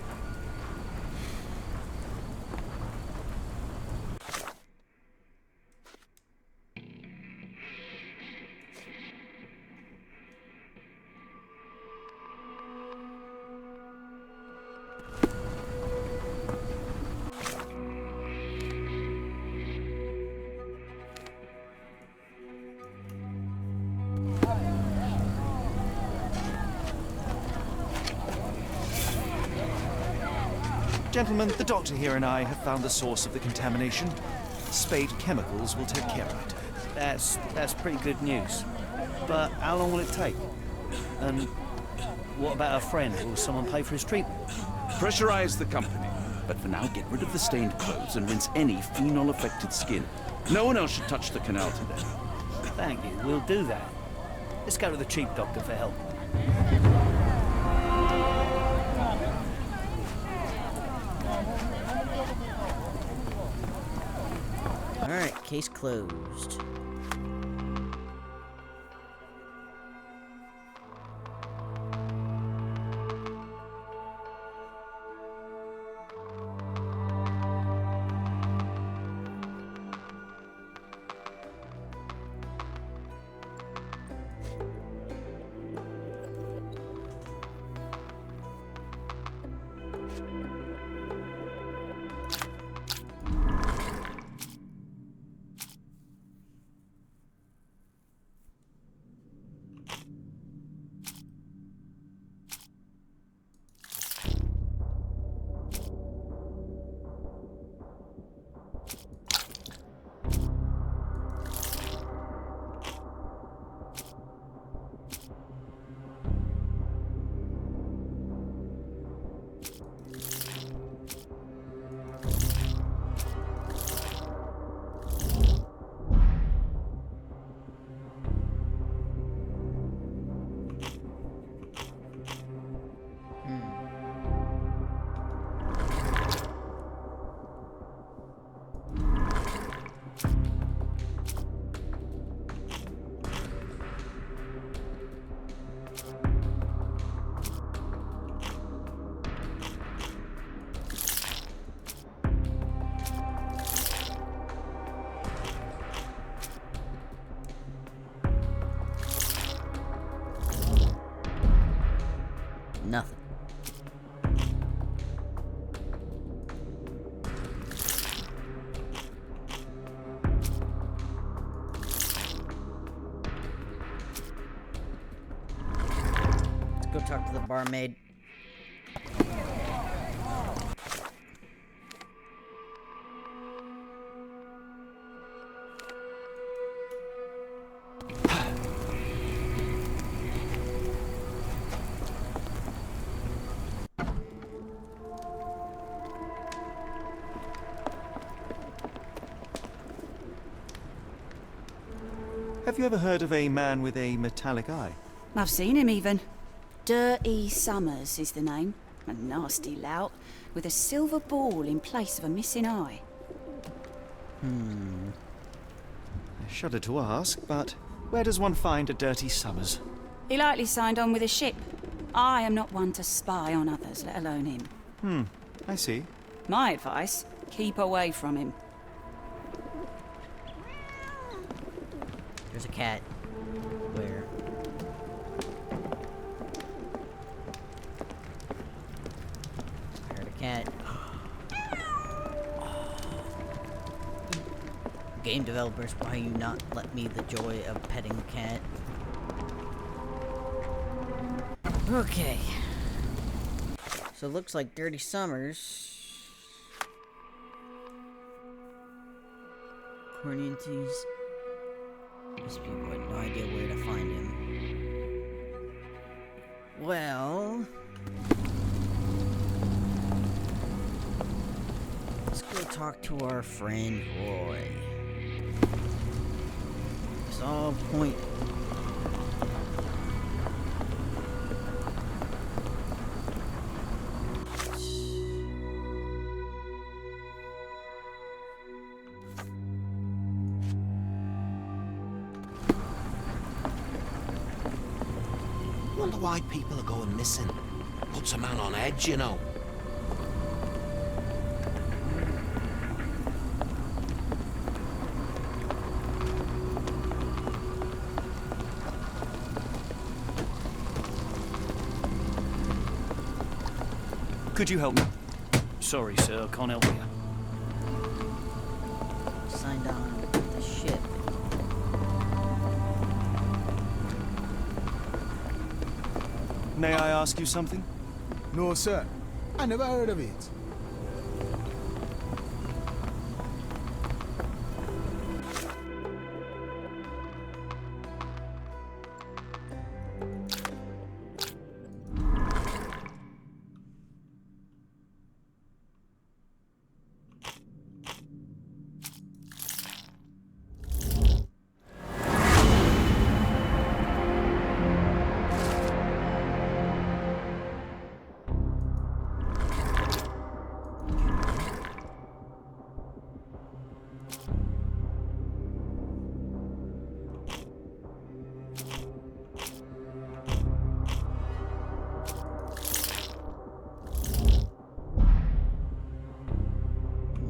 Gentlemen, the doctor here and I have found the source of the contamination. Spade Chemicals will take care of it. That's pretty good news. But how long will it take? And what about our friend? Will someone pay for his treatment? Pressurize the company. But for now, get rid of the stained clothes and rinse any phenol-affected skin. No one else should touch the canal today. Thank you, we'll do that. Let's go to the chief doctor for help. Alright, case closed. Nothing. Let's go talk to the barmaid. Have you ever heard of a man with a metallic eye? I've seen him even. Dirty Summers is the name. A nasty lout, with a silver ball in place of a missing eye. I shudder to ask, but where does one find a Dirty Summers? He likely signed on with a ship. I am not one to spy on others, let alone him. I see. My advice, keep away from him. There's a cat. Where? I heard a cat. Game developers, why you not let me the joy of petting the cat? Okay. So it looks like Dirty Summers. According to these, these people had no idea where to find him. Well, let's go talk to our friend Roy. It's all point. Wonder why people are going missing. Puts a man on edge, you know. Could you help me? Sorry, sir, I can't help you. Signed on the ship. May I ask you something? No, sir. I never heard of it.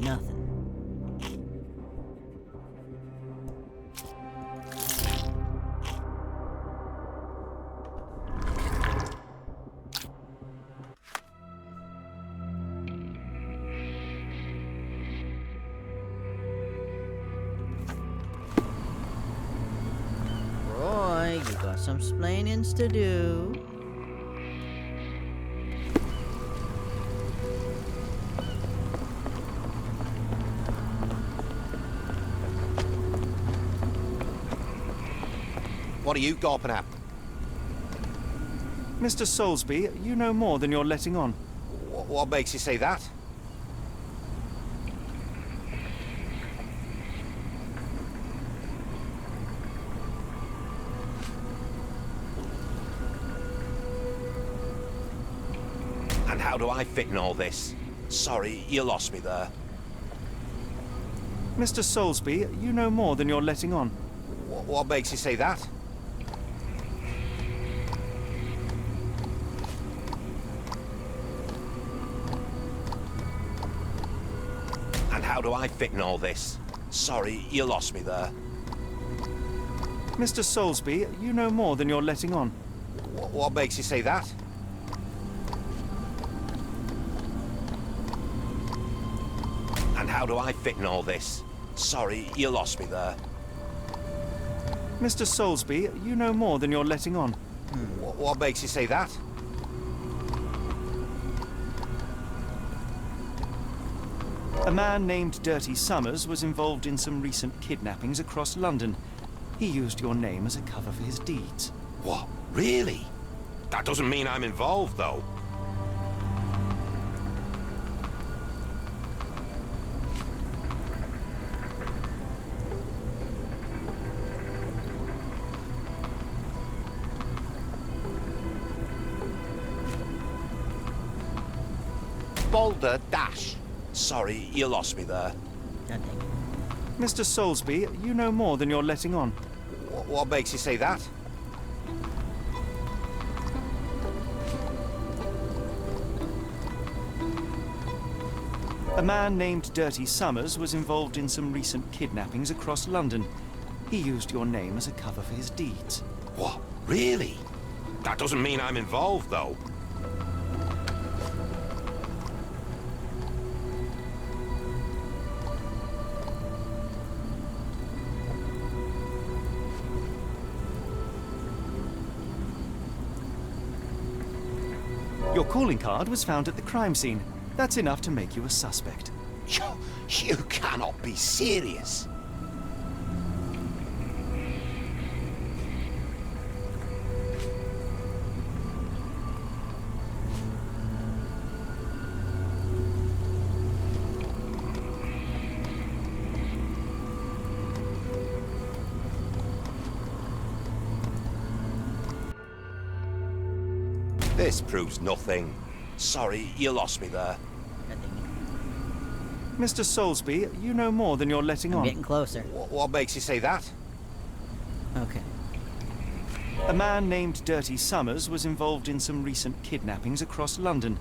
Nothing. Roy, you got some splainings to do. What are you gawping at? Mr. Soulsby, you know more than you're letting on. What makes you say that? And how do I fit in all this? Sorry, you lost me there. Mr. Soulsby, you know more than you're letting on. What makes you say that? And how do I fit in all this? Sorry, you lost me there. Mr. Soulsby, you know more than you're letting on. What makes you say that? how do I fit in all this? Sorry, you lost me there. Mr. Soulsby, you know more than you're letting on. What makes you say that? A man named Dirty Summers was involved in some recent kidnappings across London. He used your name as a cover for his deeds. What? Really? That doesn't mean I'm involved, though. Boulder Dash. Sorry, you lost me there. God dang it. Mr. Soulsby, you know more than you're letting on. What makes you say that? A man named Dirty Summers was involved in some recent kidnappings across London. He used your name as a cover for his deeds. What? Really? That doesn't mean I'm involved, though. Your calling card was found at the crime scene. That's enough to make you a suspect. You cannot be serious. This proves nothing. Sorry, you lost me there. God dang it. Mr. Soulsby, you know more than you're letting I'm on. getting closer. What makes you say that? Okay. A man named Dirty Summers was involved in some recent kidnappings across London.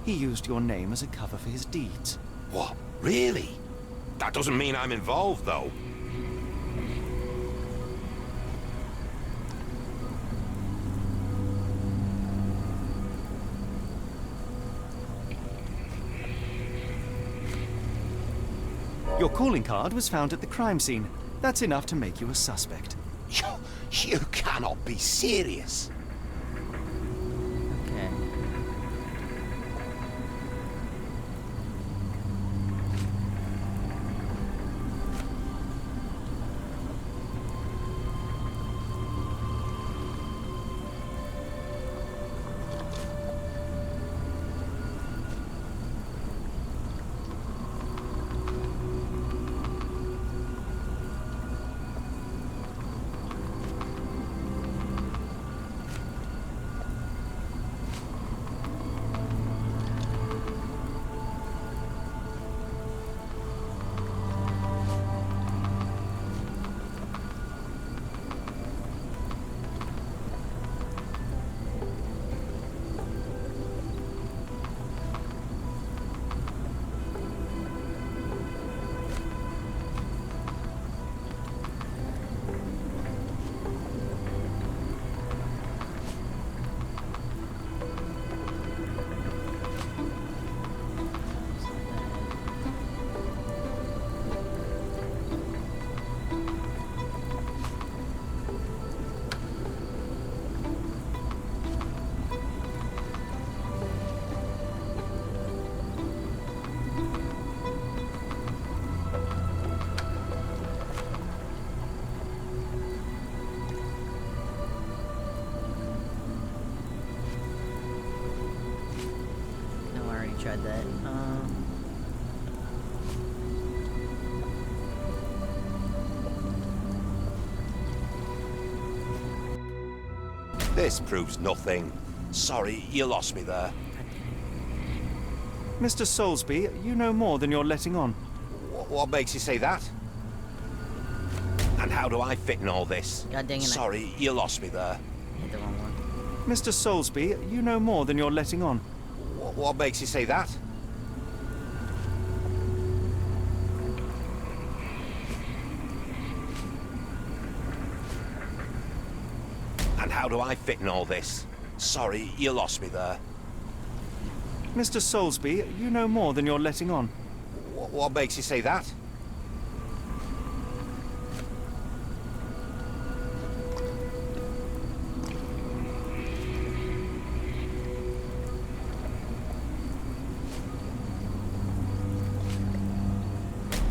He used your name as a cover for his deeds. What? Really? That doesn't mean I'm involved, though. Your calling card was found at the crime scene. That's enough to make you a suspect. You cannot be serious. Okay. No, I already tried that. This proves nothing. Sorry, you lost me there. Mr. Soulsby, you know more than you're letting on. What makes you say that? And how do I fit in all this? God dang it. Sorry, you lost me there. Hit the wrong one. Mr. Soulsby, you know more than you're letting on. What makes you say that? And how do I fit in all this? Sorry, you lost me there. Mr. Soulsby, you know more than you're letting on. What makes you say that?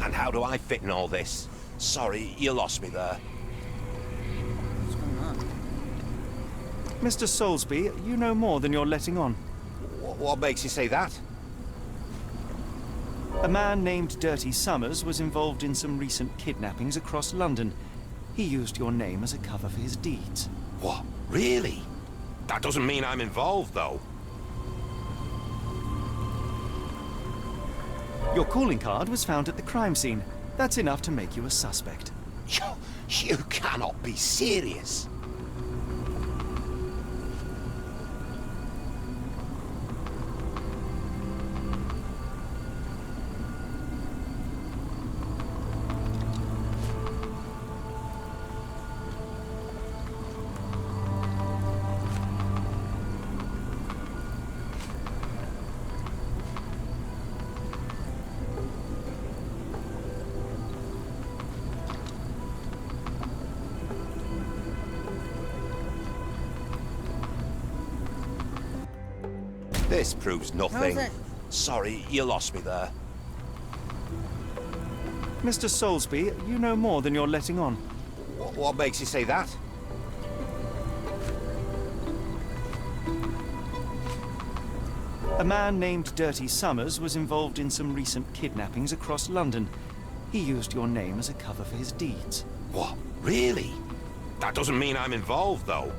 And how do I fit in all this? Sorry, you lost me there. What's going on? Mr. Soulsby, you know more than you're letting on. What makes you say that? A man named Dirty Summers was involved in some recent kidnappings across London. He used your name as a cover for his deeds. What? Really? That doesn't mean I'm involved, though. Your calling card was found at the crime scene. That's enough to make you a suspect. You cannot be serious. This proves nothing. How's that? Sorry, you lost me there. Mr. Soulsby, you know more than you're letting on. What makes you say that? A man named Dirty Summers was involved in some recent kidnappings across London. He used your name as a cover for his deeds. What? Really? That doesn't mean I'm involved, though.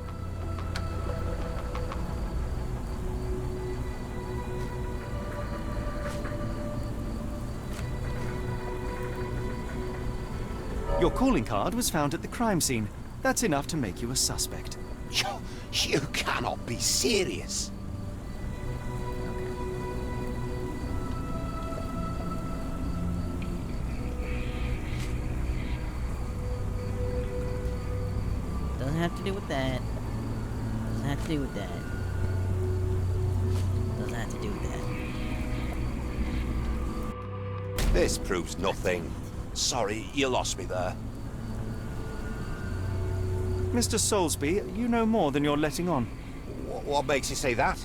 Your calling card was found at the crime scene. That's enough to make you a suspect. You cannot be serious. Doesn't have to do with that. Doesn't have to do with that. Doesn't have to do with that. This proves nothing. Sorry, you lost me there. Mr. Soulsby, you know more than you're letting on. What makes you say that?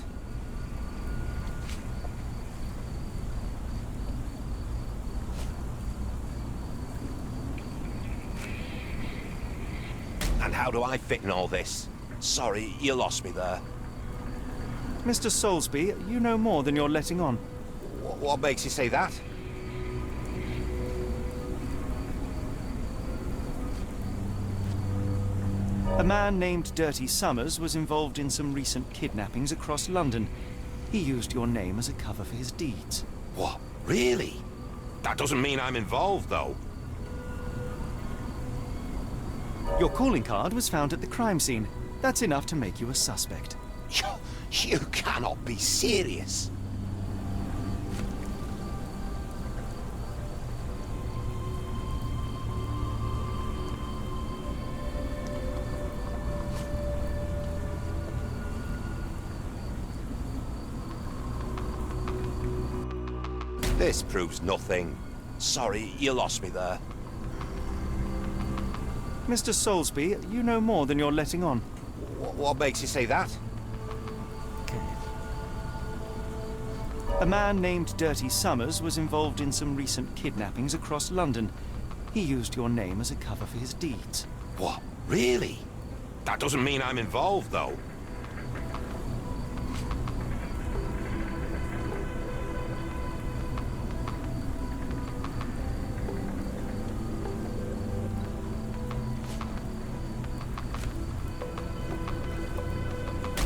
And how do I fit in all this? Sorry, you lost me there. Mr. Soulsby, you know more than you're letting on. What makes you say that? A man named Dirty Summers was involved in some recent kidnappings across London. He used your name as a cover for his deeds. What? Really? That doesn't mean I'm involved, though. Your calling card was found at the crime scene. That's enough to make you a suspect. You cannot be serious. This proves nothing. Sorry, you lost me there. Mr. Soulsby, you know more than you're letting on. What makes you say that? A man named Dirty Summers was involved in some recent kidnappings across London. He used your name as a cover for his deeds. What? Really? That doesn't mean I'm involved, though.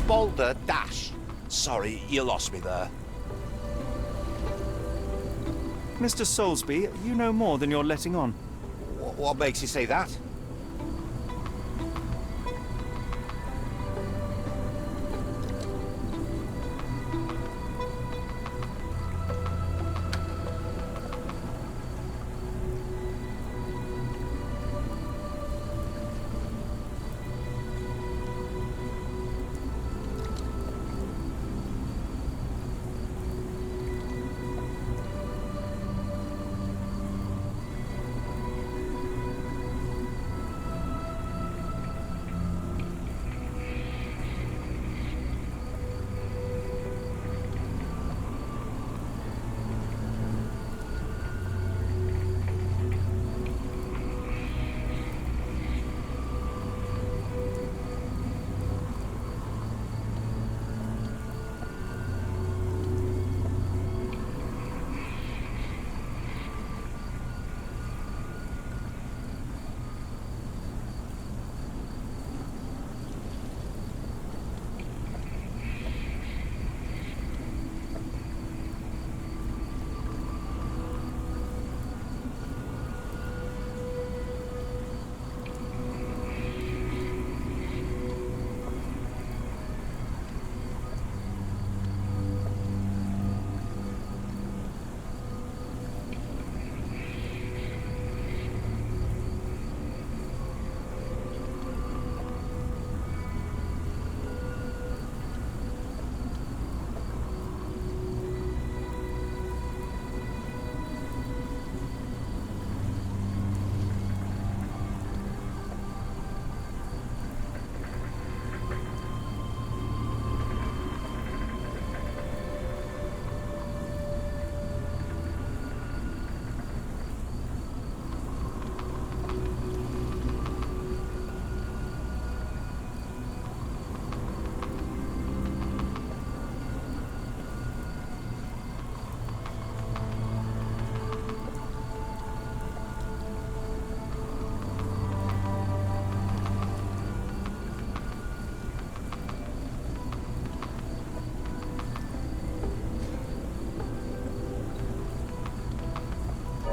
Boulder Dash. Sorry, you lost me there. Mr. Soulsby, you know more than you're letting on. What makes you say that?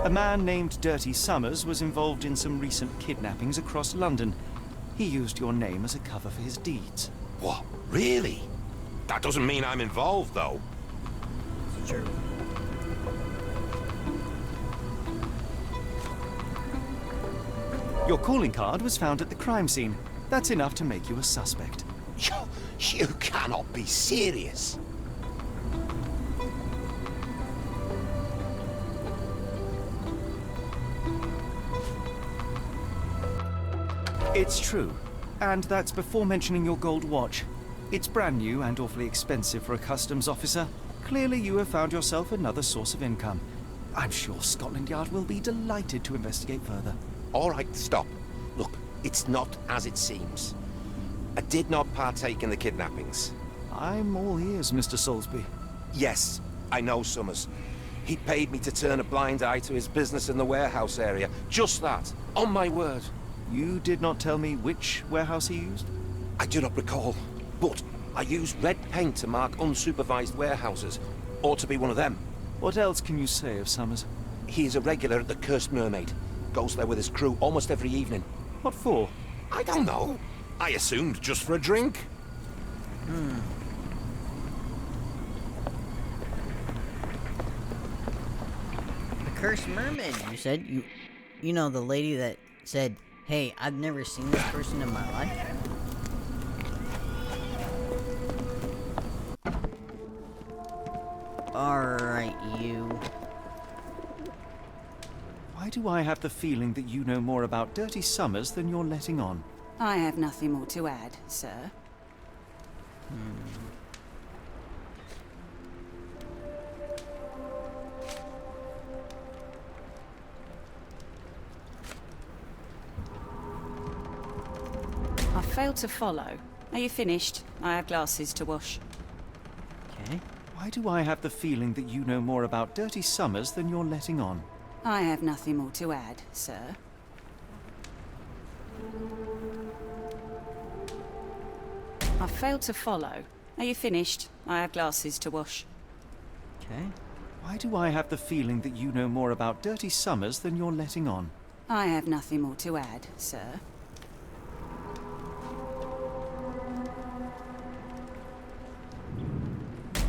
A man named Dirty Summers was involved in some recent kidnappings across London. He used your name as a cover for his deeds. What? Really? That doesn't mean I'm involved, though. It's true. Your calling card was found at the crime scene. That's enough to make you a suspect. You cannot be serious. It's true. And that's before mentioning your gold watch. It's brand new and awfully expensive for a customs officer. Clearly you have found yourself another source of income. I'm sure Scotland Yard will be delighted to investigate further. All right, stop. Look, it's not as it seems. I did not partake in the kidnappings. I'm all ears, Mr. Soulsby. Yes, I know Summers. He paid me to turn a blind eye to his business in the warehouse area. Just that. On my word. You did not tell me which warehouse he used? I do not recall, but I used red paint to mark unsupervised warehouses. Ought to be one of them. What else can you say of Summers? He is a regular at the Cursed Mermaid. Goes there with his crew almost every evening. What for? I don't know. I assumed just for a drink. The Cursed Mermaid, you said? You know, the lady that said, hey, I've never seen this person in my life? Alright, you. Why do I have the feeling that you know more about Dirty Summers than you're letting on? I have nothing more to add, sir. I failed to follow. Are you finished? I have glasses to wash. Okay. Why do I have the feeling that you know more about Dirty Summers than you're letting on? I have nothing more to add, sir. I failed to follow. Are you finished? I have glasses to wash. Okay. Why do I have the feeling that you know more about Dirty Summers than you're letting on? I have nothing more to add, sir.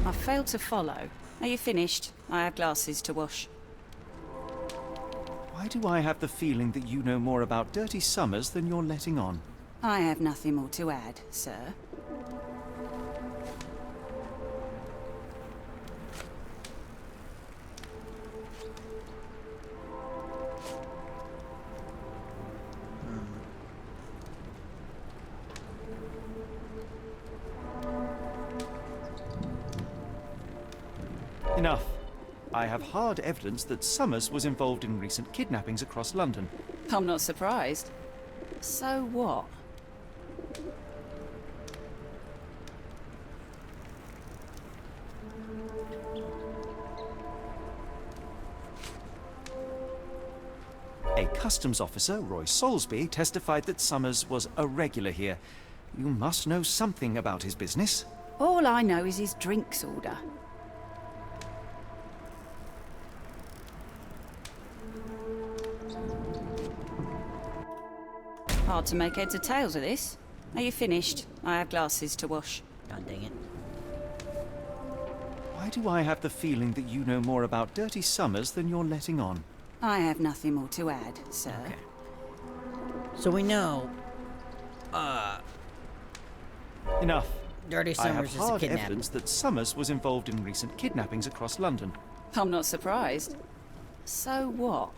I failed to follow. Are you finished? I have glasses to wash. Why do I have the feeling that you know more about Dirty Summers than you're letting on? I have nothing more to add, sir. Enough. I have hard evidence that Summers was involved in recent kidnappings across London. I'm not surprised. So what? A customs officer, Roy Soulsby, testified that Summers was a regular here. You must know something about his business. All I know is his drinks order. Hard to make heads or tails of this. Are you finished? I have glasses to wash. God dang it. Why do I have the feeling that you know more about Dirty Summers than you're letting on? I have nothing more to add, sir. Okay. So we know, Enough. Dirty I Summers have is a hard kidnapper. evidence that Summers was involved in recent kidnappings across London. I'm not surprised. So what?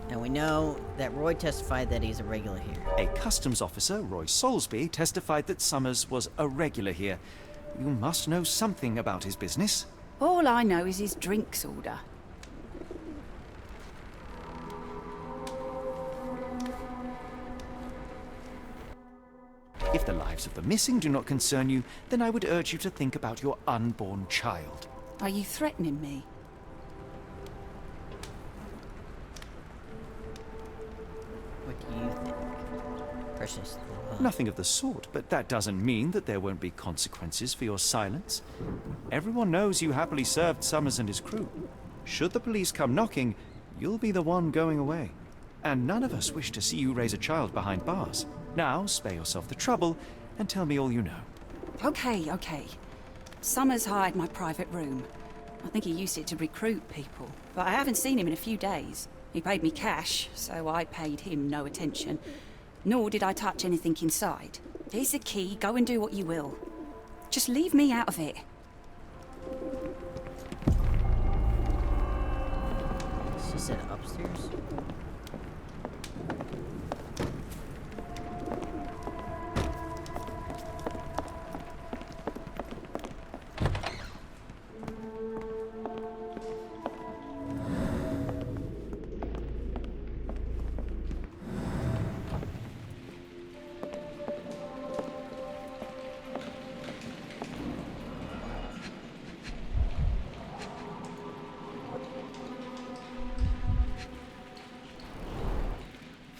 And we know that Roy testified that he's a regular here. A customs officer, Roy Soulsby, testified that Summers was a regular here. You must know something about his business. All I know is his drinks order. If the lives of the missing do not concern you, then I would urge you to think about your unborn child. Are you threatening me? What do you think? Precious. Nothing of the sort, but that doesn't mean that there won't be consequences for your silence. Everyone knows you happily served Summers and his crew. Should the police come knocking, you'll be the one going away. And none of us wish to see you raise a child behind bars. Now, spare yourself the trouble and tell me all you know. Okay. Summers hired my private room. I think he used it to recruit people, but I haven't seen him in a few days. He paid me cash, so I paid him no attention. Nor did I touch anything inside. Here's the key, go and do what you will. Just leave me out of it. She said upstairs?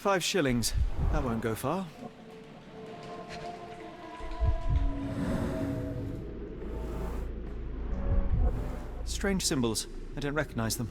$5. That won't go far. Strange symbols. I don't recognize them.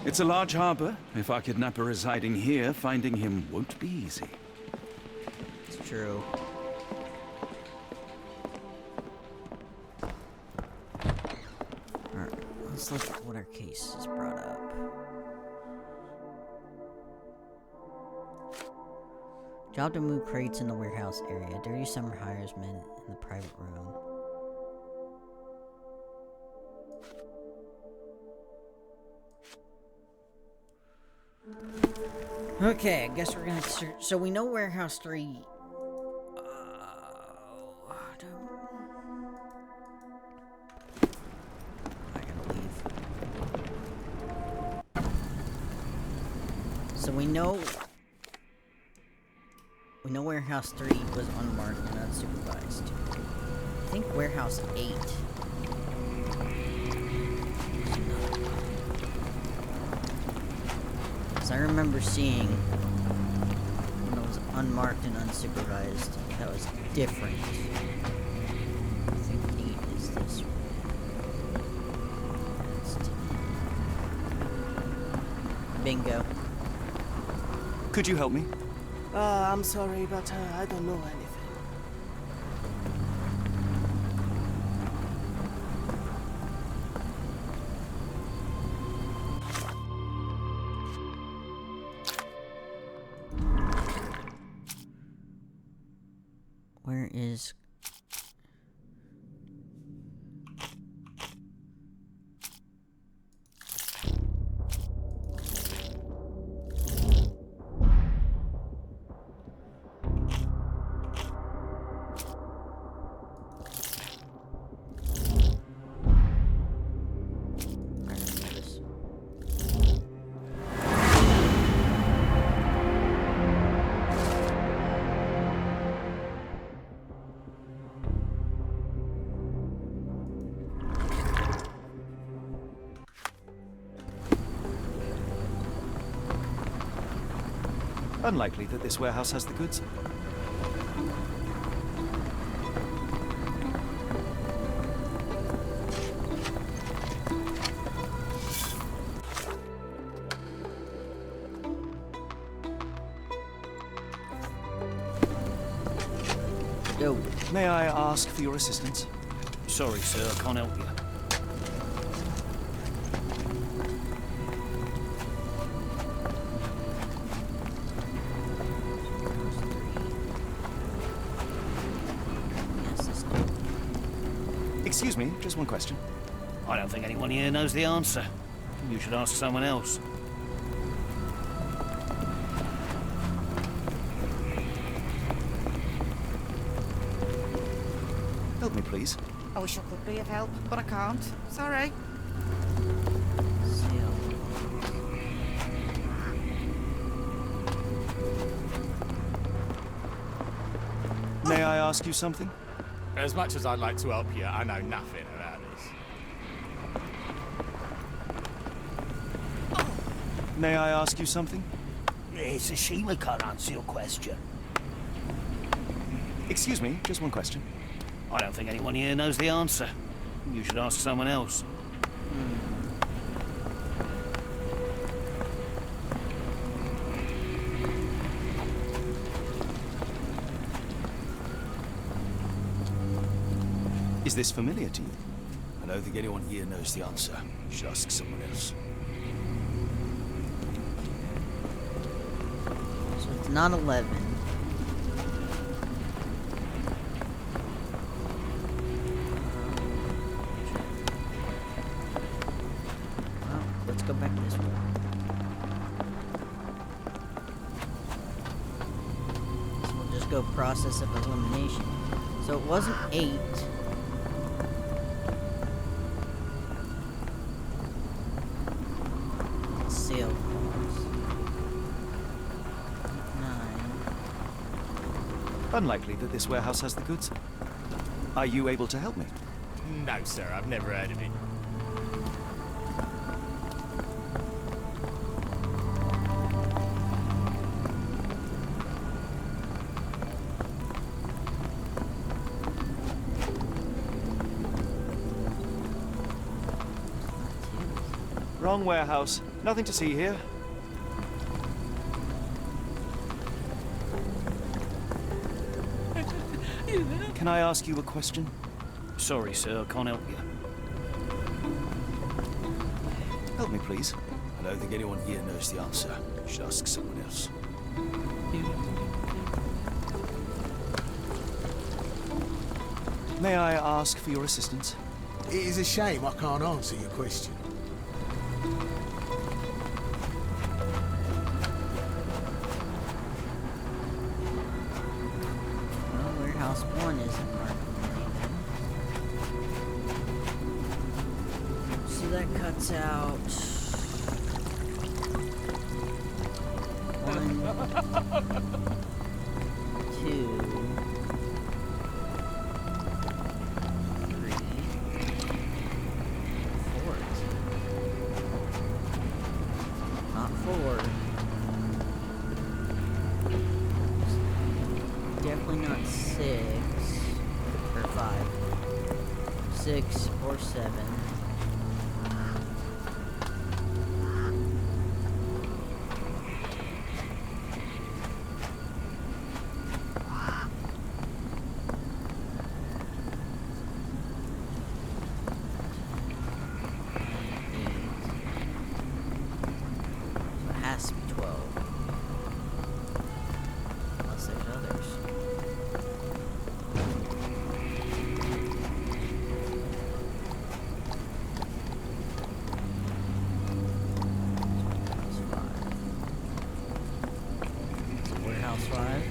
It's a large harbor. If our kidnapper residing here, finding him won't be easy. It's true. Alright, let's look at what our case has brought up. Job to move crates in the warehouse area. Dirty summer hires men in the private room. Okay, I guess we're gonna search. So we know warehouse 3. I gotta leave. So we know warehouse 3 was unmarked and unsupervised. I think warehouse 8. I remember seeing when it was unmarked and unsupervised, that was different. I think 8 is this one. Bingo. Could you help me? I'm sorry, but I don't know anything. Where is... Unlikely that this warehouse has the goods. Yo. May I ask for your assistance? Sorry, sir, I can't help you. Excuse me, just one question. I don't think anyone here knows the answer. You should ask someone else. Help me, please. I wish I could be of help, but I can't. Sorry. May I ask you something? As much as I'd like to help you, I know nothing about this. May I ask you something? It's a shame I can't answer your question. Excuse me, just one question. I don't think anyone here knows the answer. You should ask someone else. Is this familiar to you? I don't think anyone here knows the answer. You should ask someone else. So it's not 11. Well, let's go back this way. So we'll just go process of elimination. So it wasn't 8. Sale calls. 9. Unlikely that this warehouse has the goods. Are you able to help me? No, sir, I've never heard of it. Wrong warehouse. Nothing to see here. Can I ask you a question? Sorry, sir, I can't help you. Help me, please. I don't think anyone here knows the answer. You should ask someone else. May I ask for your assistance? It is a shame I can't answer your question. Well, warehouse 1 isn't marked. So that cuts out 1, 2, 3, 4. Not 4. Definitely not 6 or 5. 6 or 7. Has to be 12. Unless there's others. Warehouse 5.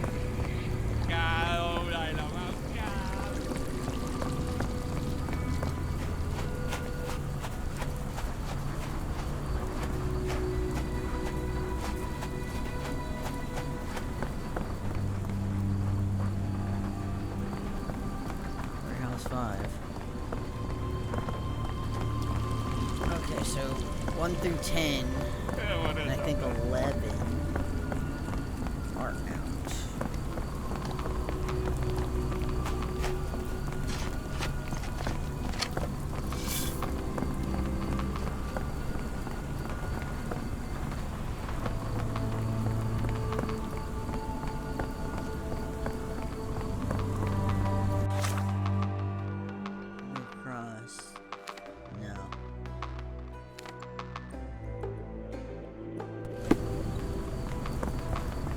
Warehouse 5. Okay, so 1 through 10, and I think 11 are out. Across. No.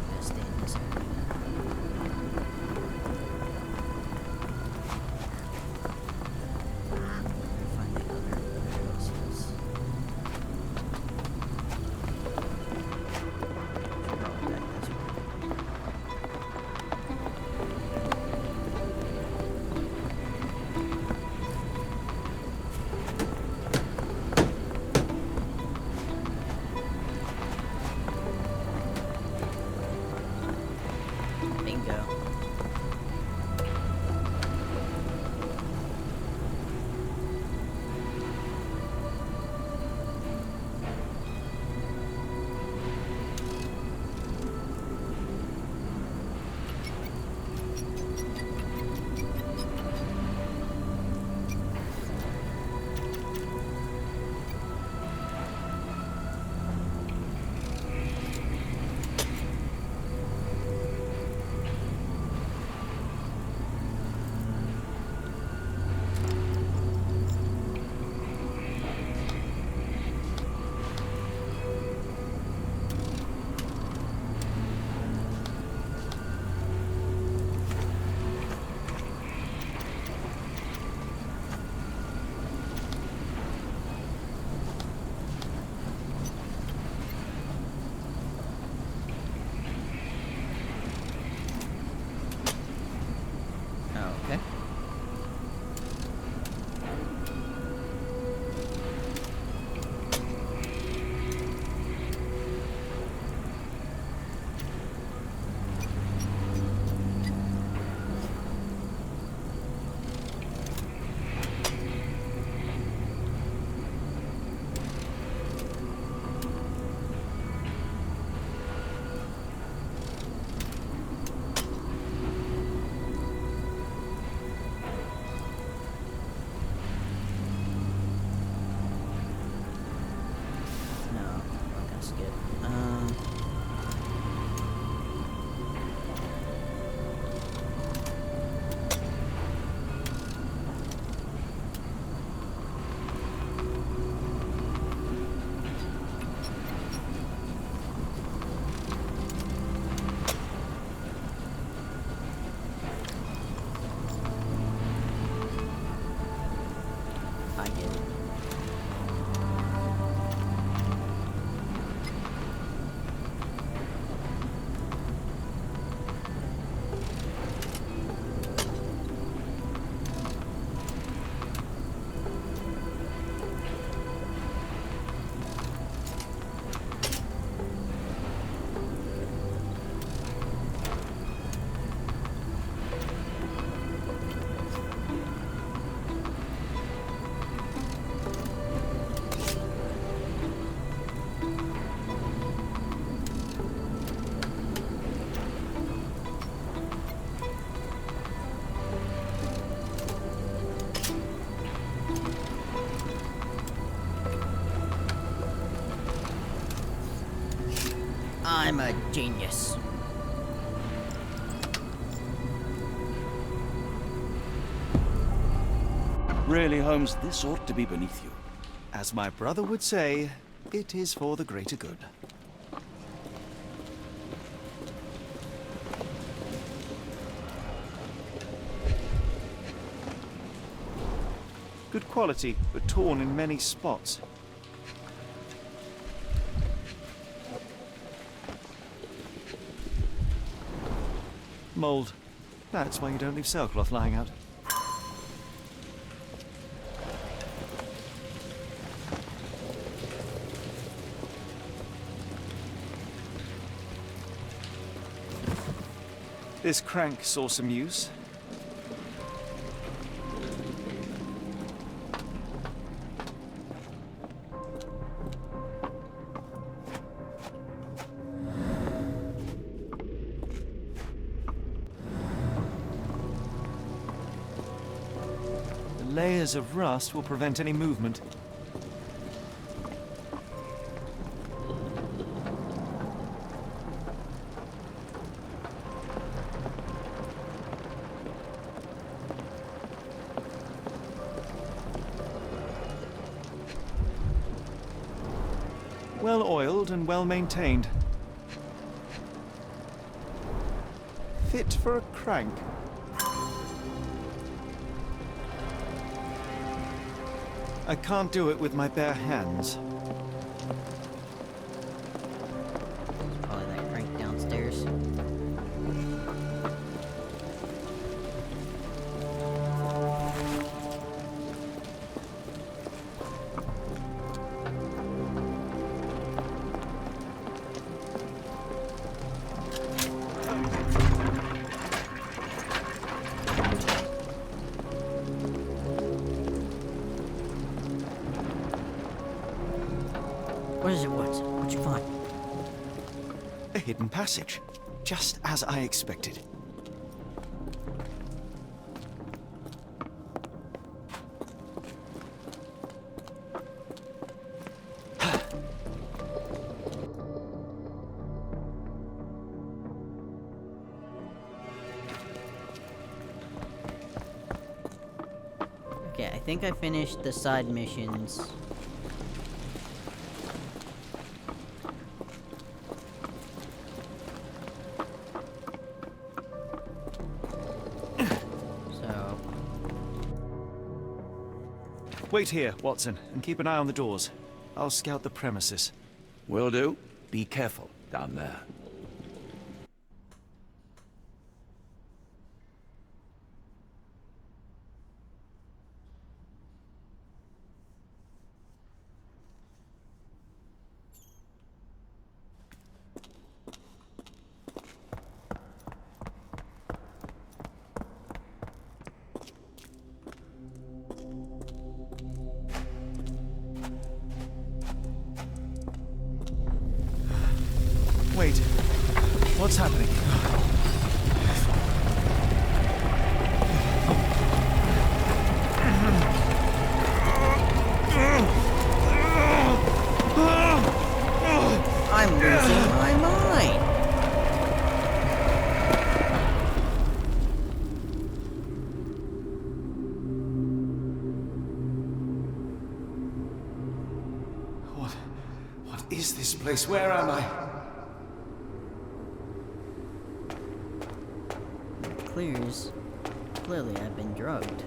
Gotta stay in this area. I get it. I'm a genius. Really, Holmes, this ought to be beneath you. As my brother would say, it is for the greater good. Good quality, but torn in many spots. Mold. That's why you don't leave sailcloth lying out. This crank saw some use. The layers of rust will prevent any movement. Well oiled and well maintained. Fit for a crank. I can't do it with my bare hands. Probably that crank downstairs. What is it, Watson? What'd you find? A hidden passage, just as I expected. Okay, I think I finished the side missions. Wait here, Watson, and keep an eye on the doors. I'll scout the premises. Will do. Be careful down there. Wait, what's happening? I'm losing my mind. What is this place? Where am I? Clearly I've been drugged.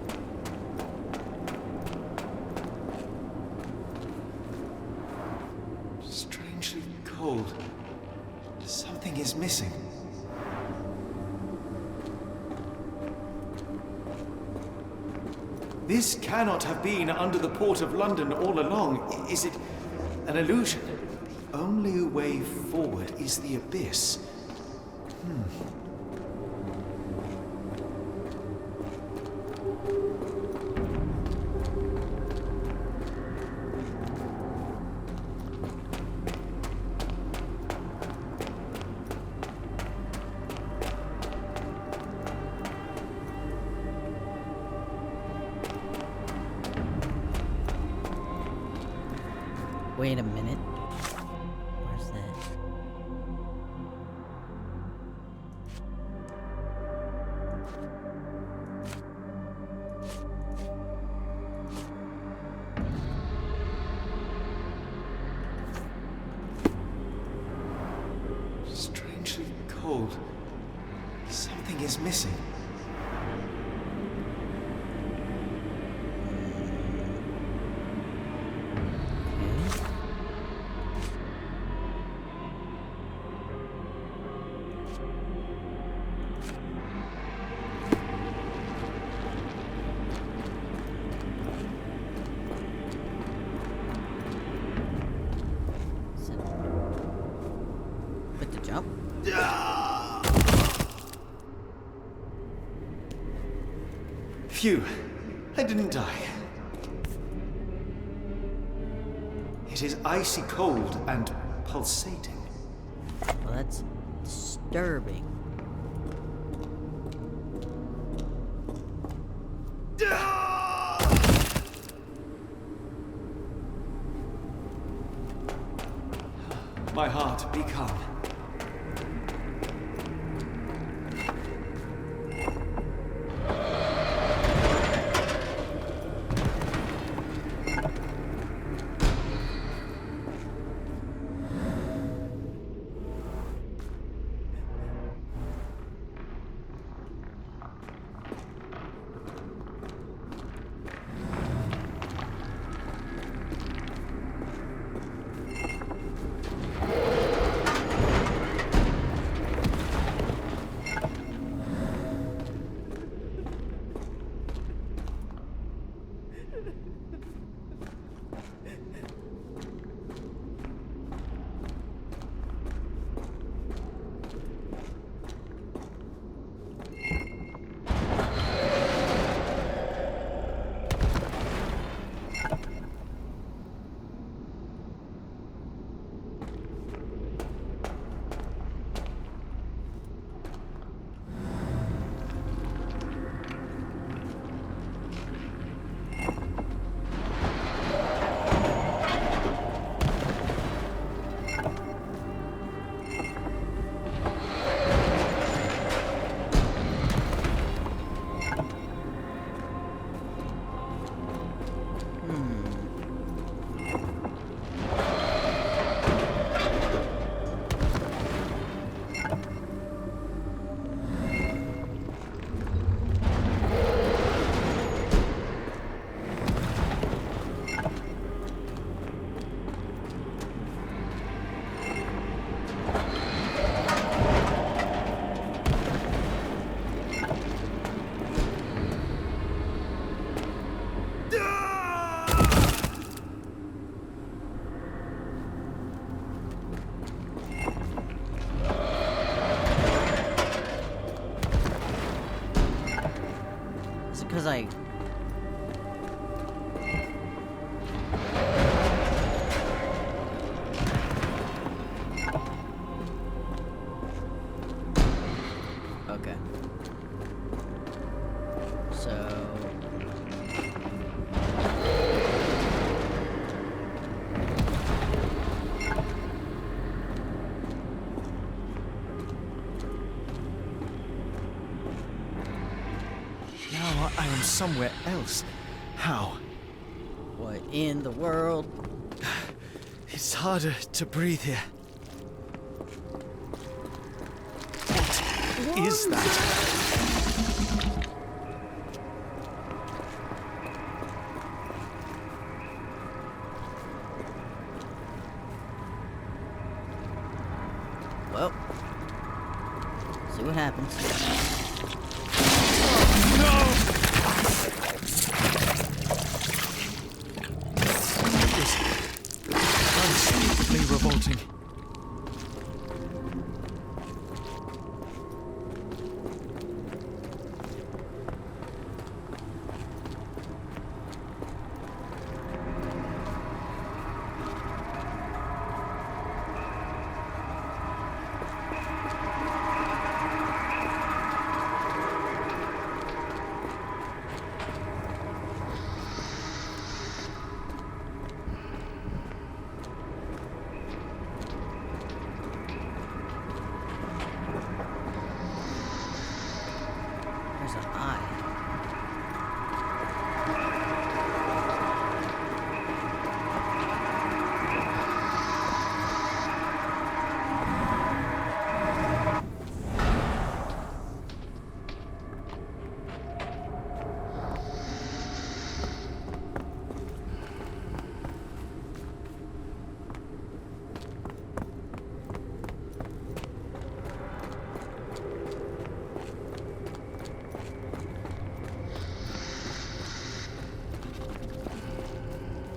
is missing. This cannot have been under the port of London all along. Is it an illusion? Only way forward is the abyss. Wait a minute. Where's that? Strangely cold. Something is missing. With the jump? Phew, I didn't die. It is icy cold and pulsating. Well, that's disturbing. My heart, be calm. Because I... Okay. So... Now I am somewhere else. How? What in the world? It's harder to breathe here. What is that? Well, what happens. Unspeakably revolting. There's an eye.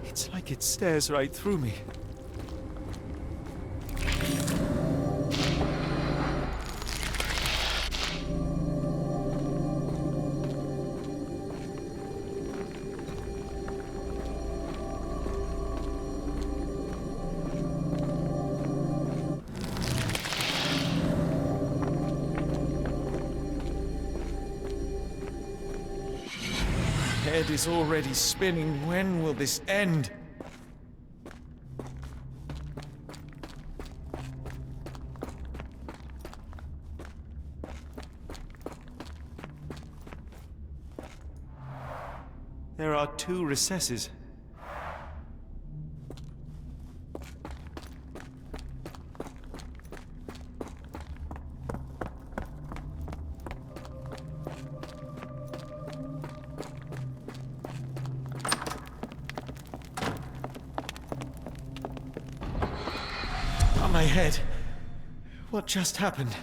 It's like it stares right through me. Head is already spinning. When will this end? There are 2 recesses. On my head. What just happened?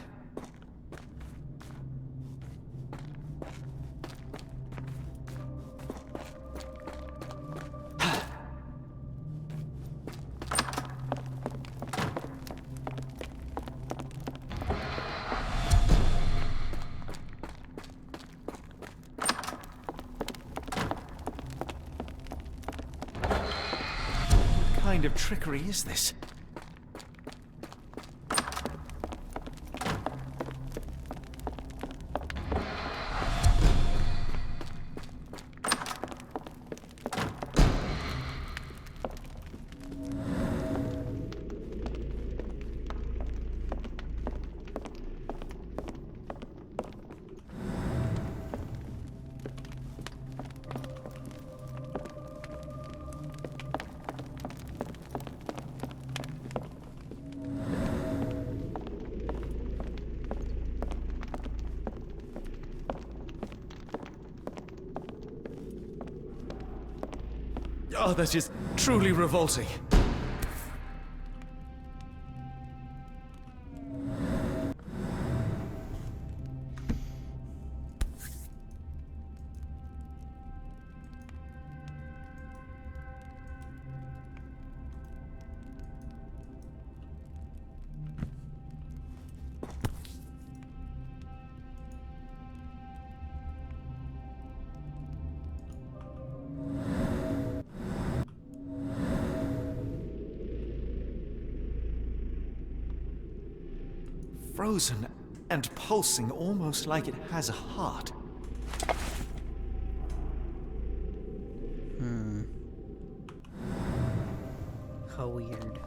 What kind of trickery is this? Oh, that is truly revolting. Frozen and pulsing, almost like it has a heart. How weird.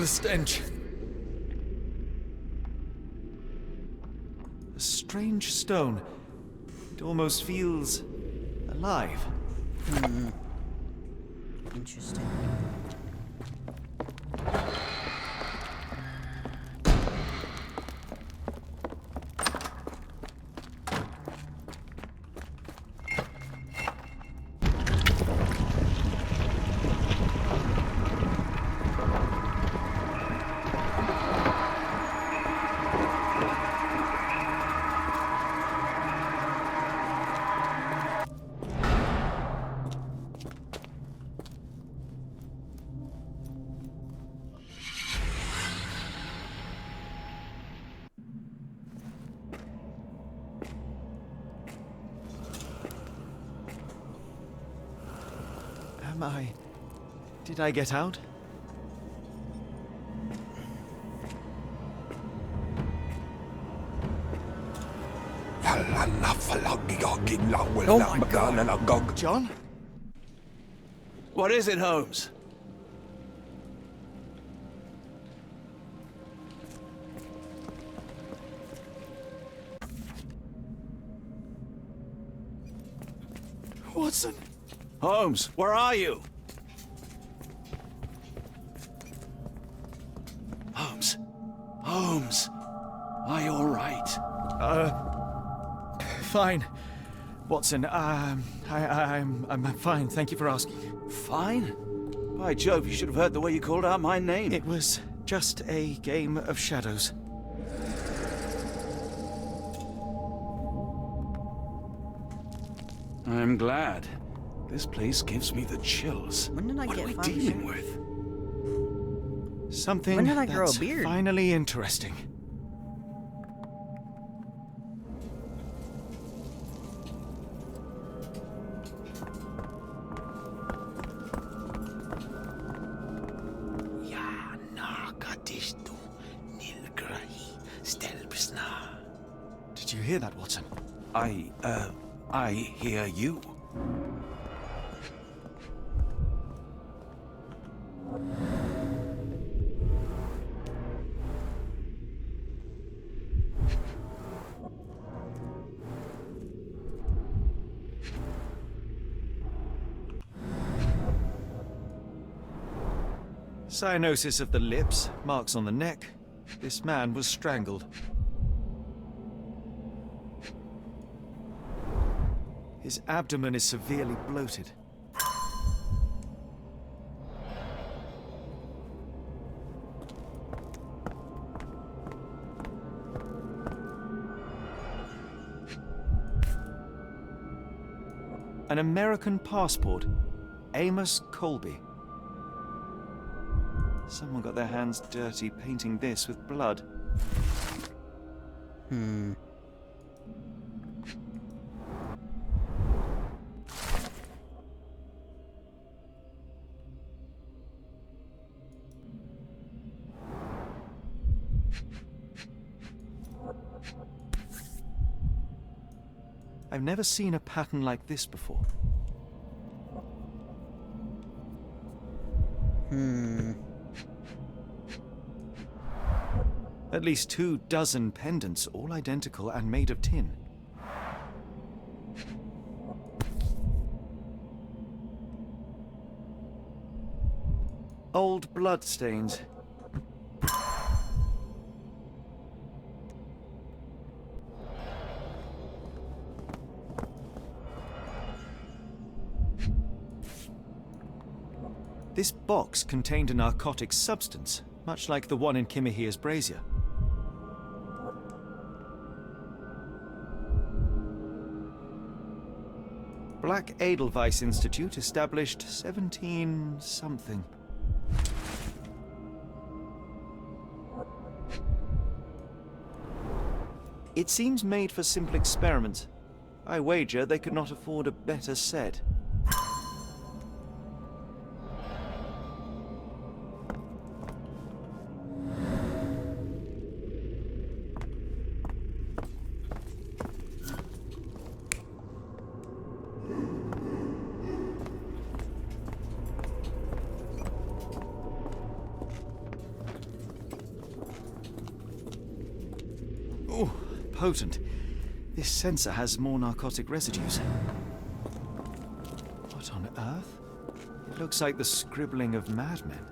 the stench. A strange stone. It almost feels alive. Interesting. Did I get out? Oh my God. John? What is it, Holmes? Watson? Holmes, where are you? Holmes. Holmes. Are you all right? Fine. Watson, I'm fine. Thank you for asking. Fine? By Jove, you should have heard the way you called out my name. It was just a game of shadows. I'm glad. This place gives me the chills. When did I what get are we fun dealing shit? with? Something When did I grow a that's beard? finally interesting. Did you hear that, Watson? I hear you. Cyanosis of the lips, marks on the neck. This man was strangled. His abdomen is severely bloated. An American passport. Amos Colby. Someone got their hands dirty painting this with blood. I've never seen a pattern like this before. At least 24 pendants, all identical and made of tin. Old blood stains. This box contained a narcotic substance, much like the one in Kimihir's brazier. Black Edelweiss Institute, established 17-something. It seems made for simple experiments. I wager they could not afford a better set. Oh, potent. This sensor has more narcotic residues. What on earth? It looks like the scribbling of madmen.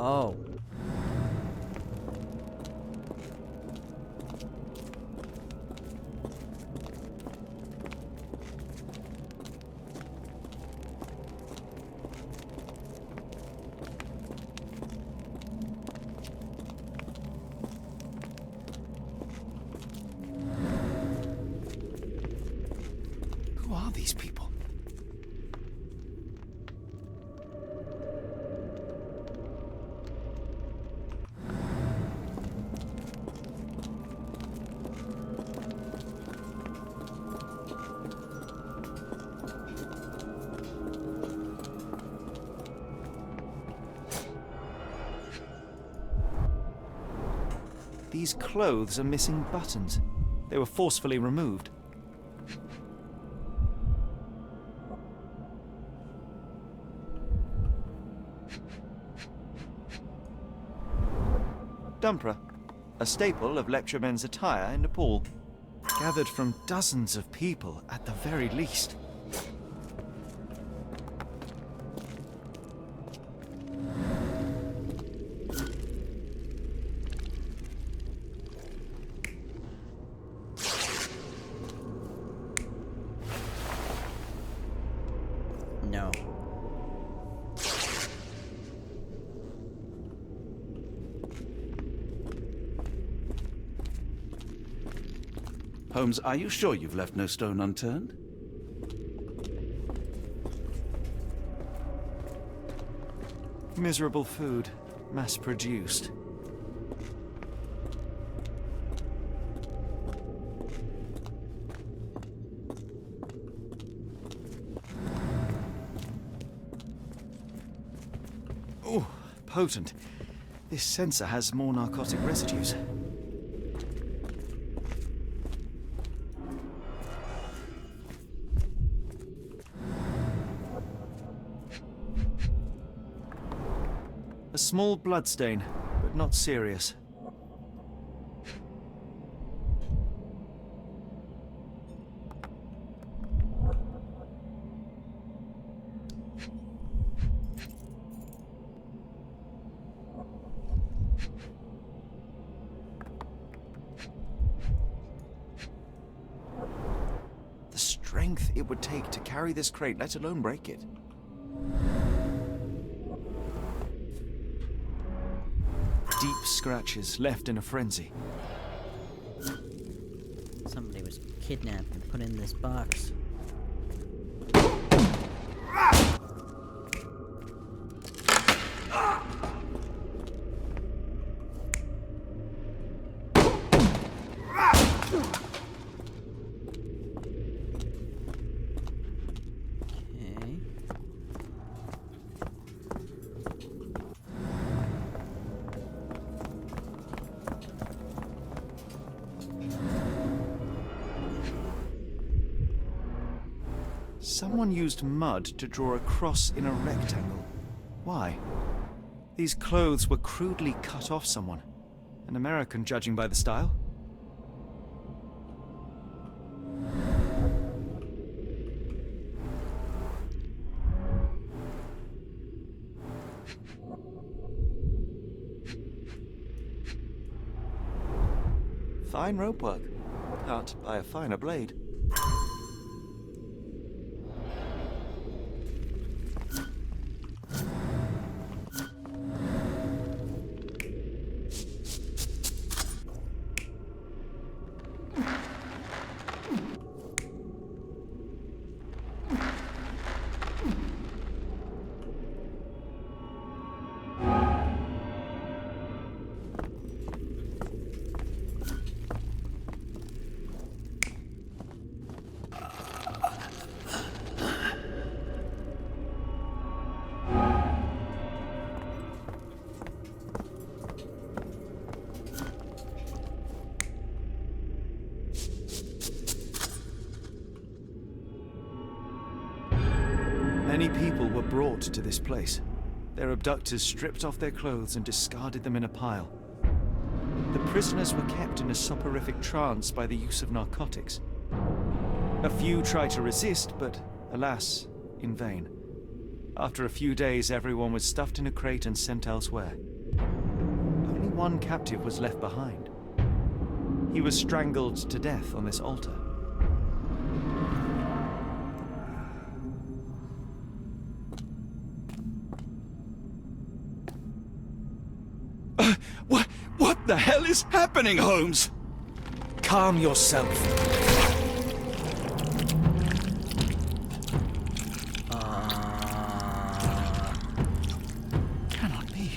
Oh. Who are these people? These clothes are missing buttons. They were forcefully removed. Dumpra, a staple of lecturemen's attire in Nepal, gathered from dozens of people at the very least. No. Holmes, are you sure you've left no stone unturned? Miserable food, mass-produced. Oh, potent. This sensor has more narcotic residues. A small bloodstain, but not serious. The strength it would take to carry this crate, let alone break it. Deep scratches left in a frenzy. Somebody was kidnapped and put in this box. Okay. Someone used mud to draw a cross in a rectangle. Why? These clothes were crudely cut off someone. An American, judging by the style. Fine rope work, cut by a finer blade. were brought to this place. Their abductors stripped off their clothes and discarded them in a pile. The prisoners were kept in a soporific trance by the use of narcotics. A few tried to resist, but alas, in vain. After a few days, everyone was stuffed in a crate and sent elsewhere. Only one captive was left behind. He was strangled to death on this altar. What the hell is happening, Holmes? Calm yourself. Cannot be.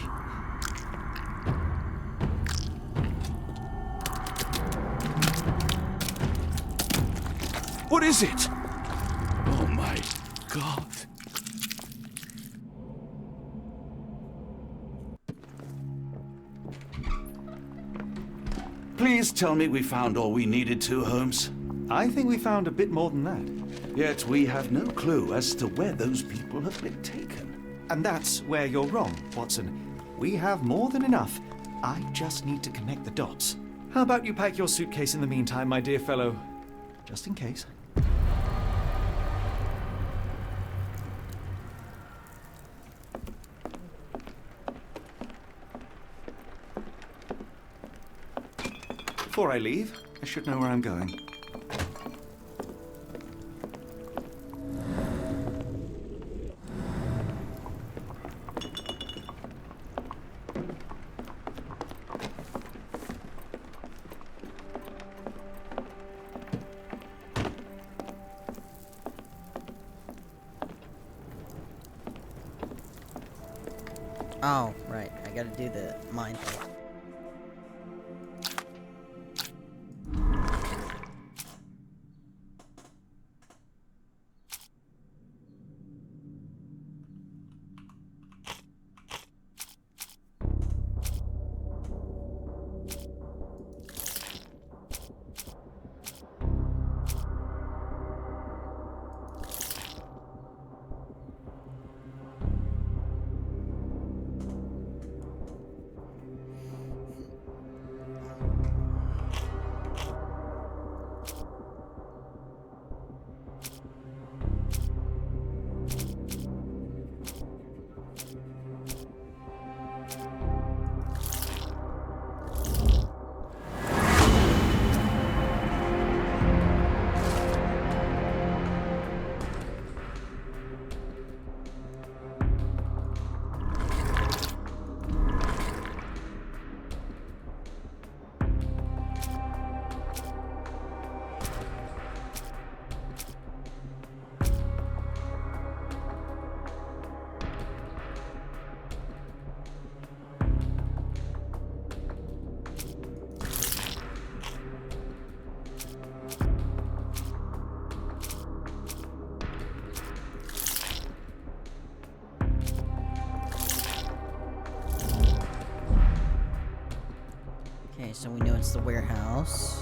What is it? Oh my God. Please tell me we found all we needed to, Holmes. I think we found a bit more than that. Yet we have no clue as to where those people have been taken. And that's where you're wrong, Watson. We have more than enough. I just need to connect the dots. How about you pack your suitcase in the meantime, my dear fellow? Just in case. Before I leave, I should know where I'm going. Oh, right. I gotta do the mine thing. Okay, so we know it's the warehouse.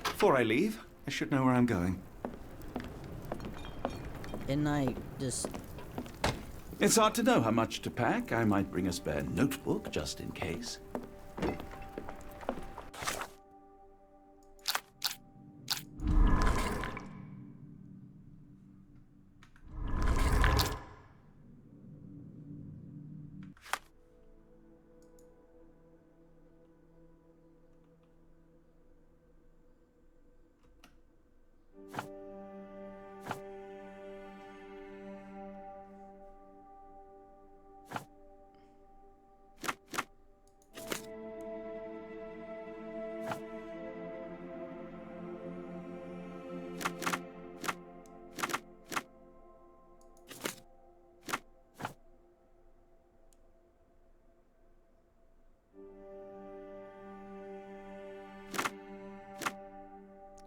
Before I leave, I should know where I'm going. Didn't I just... It's hard to know how much to pack. I might bring a spare notebook just in case.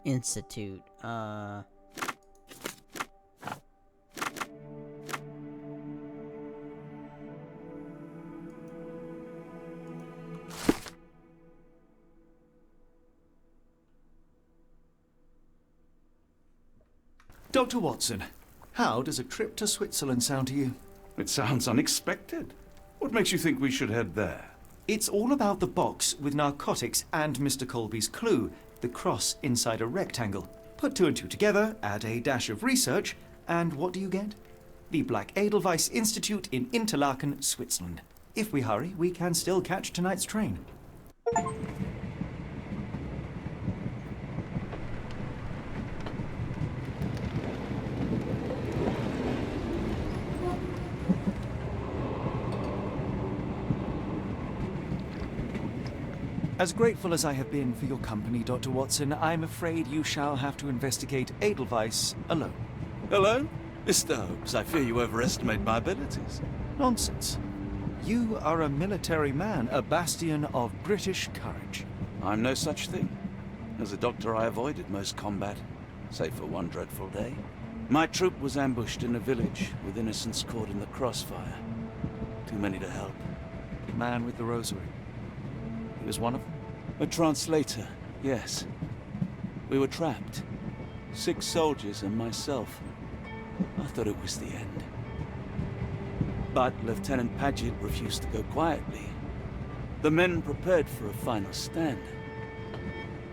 Institute. Dr. Watson, how does a trip to Switzerland sound to you? It sounds unexpected. What makes you think we should head there? It's all about the box with narcotics and Mr. Colby's clue, the cross inside a rectangle. Put two and two together, add a dash of research, and what do you get? The Black Edelweiss Institute in Interlaken, Switzerland. If we hurry, we can still catch tonight's train. As grateful as I have been for your company, Dr. Watson, I'm afraid you shall have to investigate Edelweiss alone. Alone? Mr. Holmes, I fear you overestimate my abilities. Nonsense. You are a military man, a bastion of British courage. I'm no such thing. As a doctor, I avoided most combat, save for one dreadful day. My troop was ambushed in a village, with innocents caught in the crossfire. Too many to help. Man with the rosary. He was one of them? A translator, yes. We were trapped. 6 soldiers and myself. I thought it was the end. But Lieutenant Paget refused to go quietly. The men prepared for a final stand.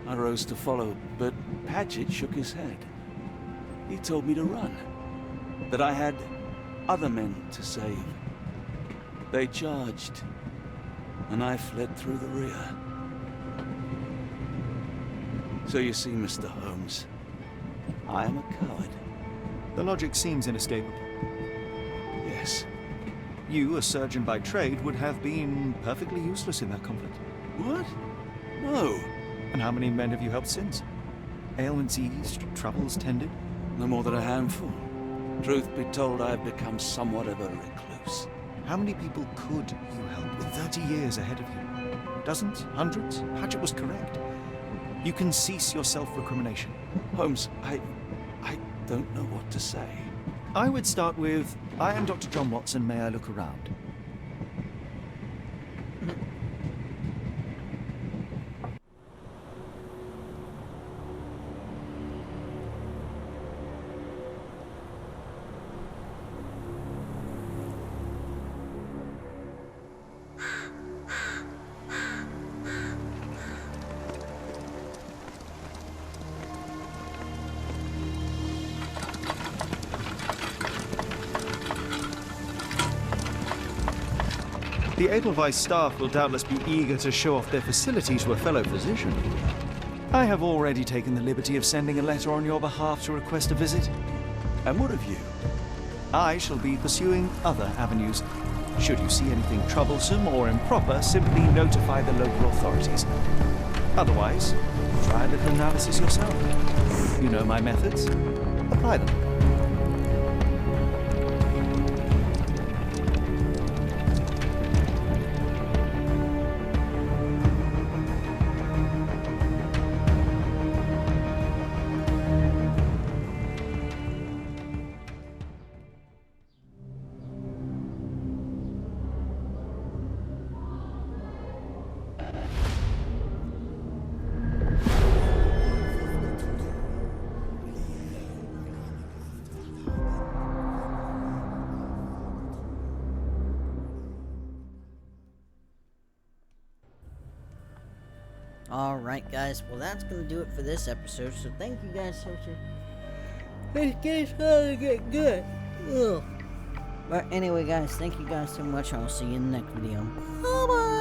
I rose to follow, but Paget shook his head. He told me to run. That I had other men to save. They charged, and I fled through the rear. So you see, Mr. Holmes, I am a coward. The logic seems inescapable. Yes. You, a surgeon by trade, would have been perfectly useless in that conflict. What? No. And how many men have you helped since? Ailments eased, troubles tended? No more than a handful. Truth be told, I have become somewhat of a recluse. How many people could you help with 30 years ahead of you? Dozens? Hundreds? Paget was correct. You can cease your self-recrimination. Holmes, I don't know what to say. I would start with, I am Dr. John Watson, may I look around? The Edelweiss staff will doubtless be eager to show off their facility to a fellow physician. I have already taken the liberty of sending a letter on your behalf to request a visit. And what of you? I shall be pursuing other avenues. Should you see anything troublesome or improper, simply notify the local authorities. Otherwise, try a little analysis yourself. You know my methods. Apply them. Alright guys, well that's gonna do it for this episode, so thank you guys so much. This game's gonna get good. Ugh. But anyway guys, thank you guys so much, and I'll see you in the next video. Bye bye!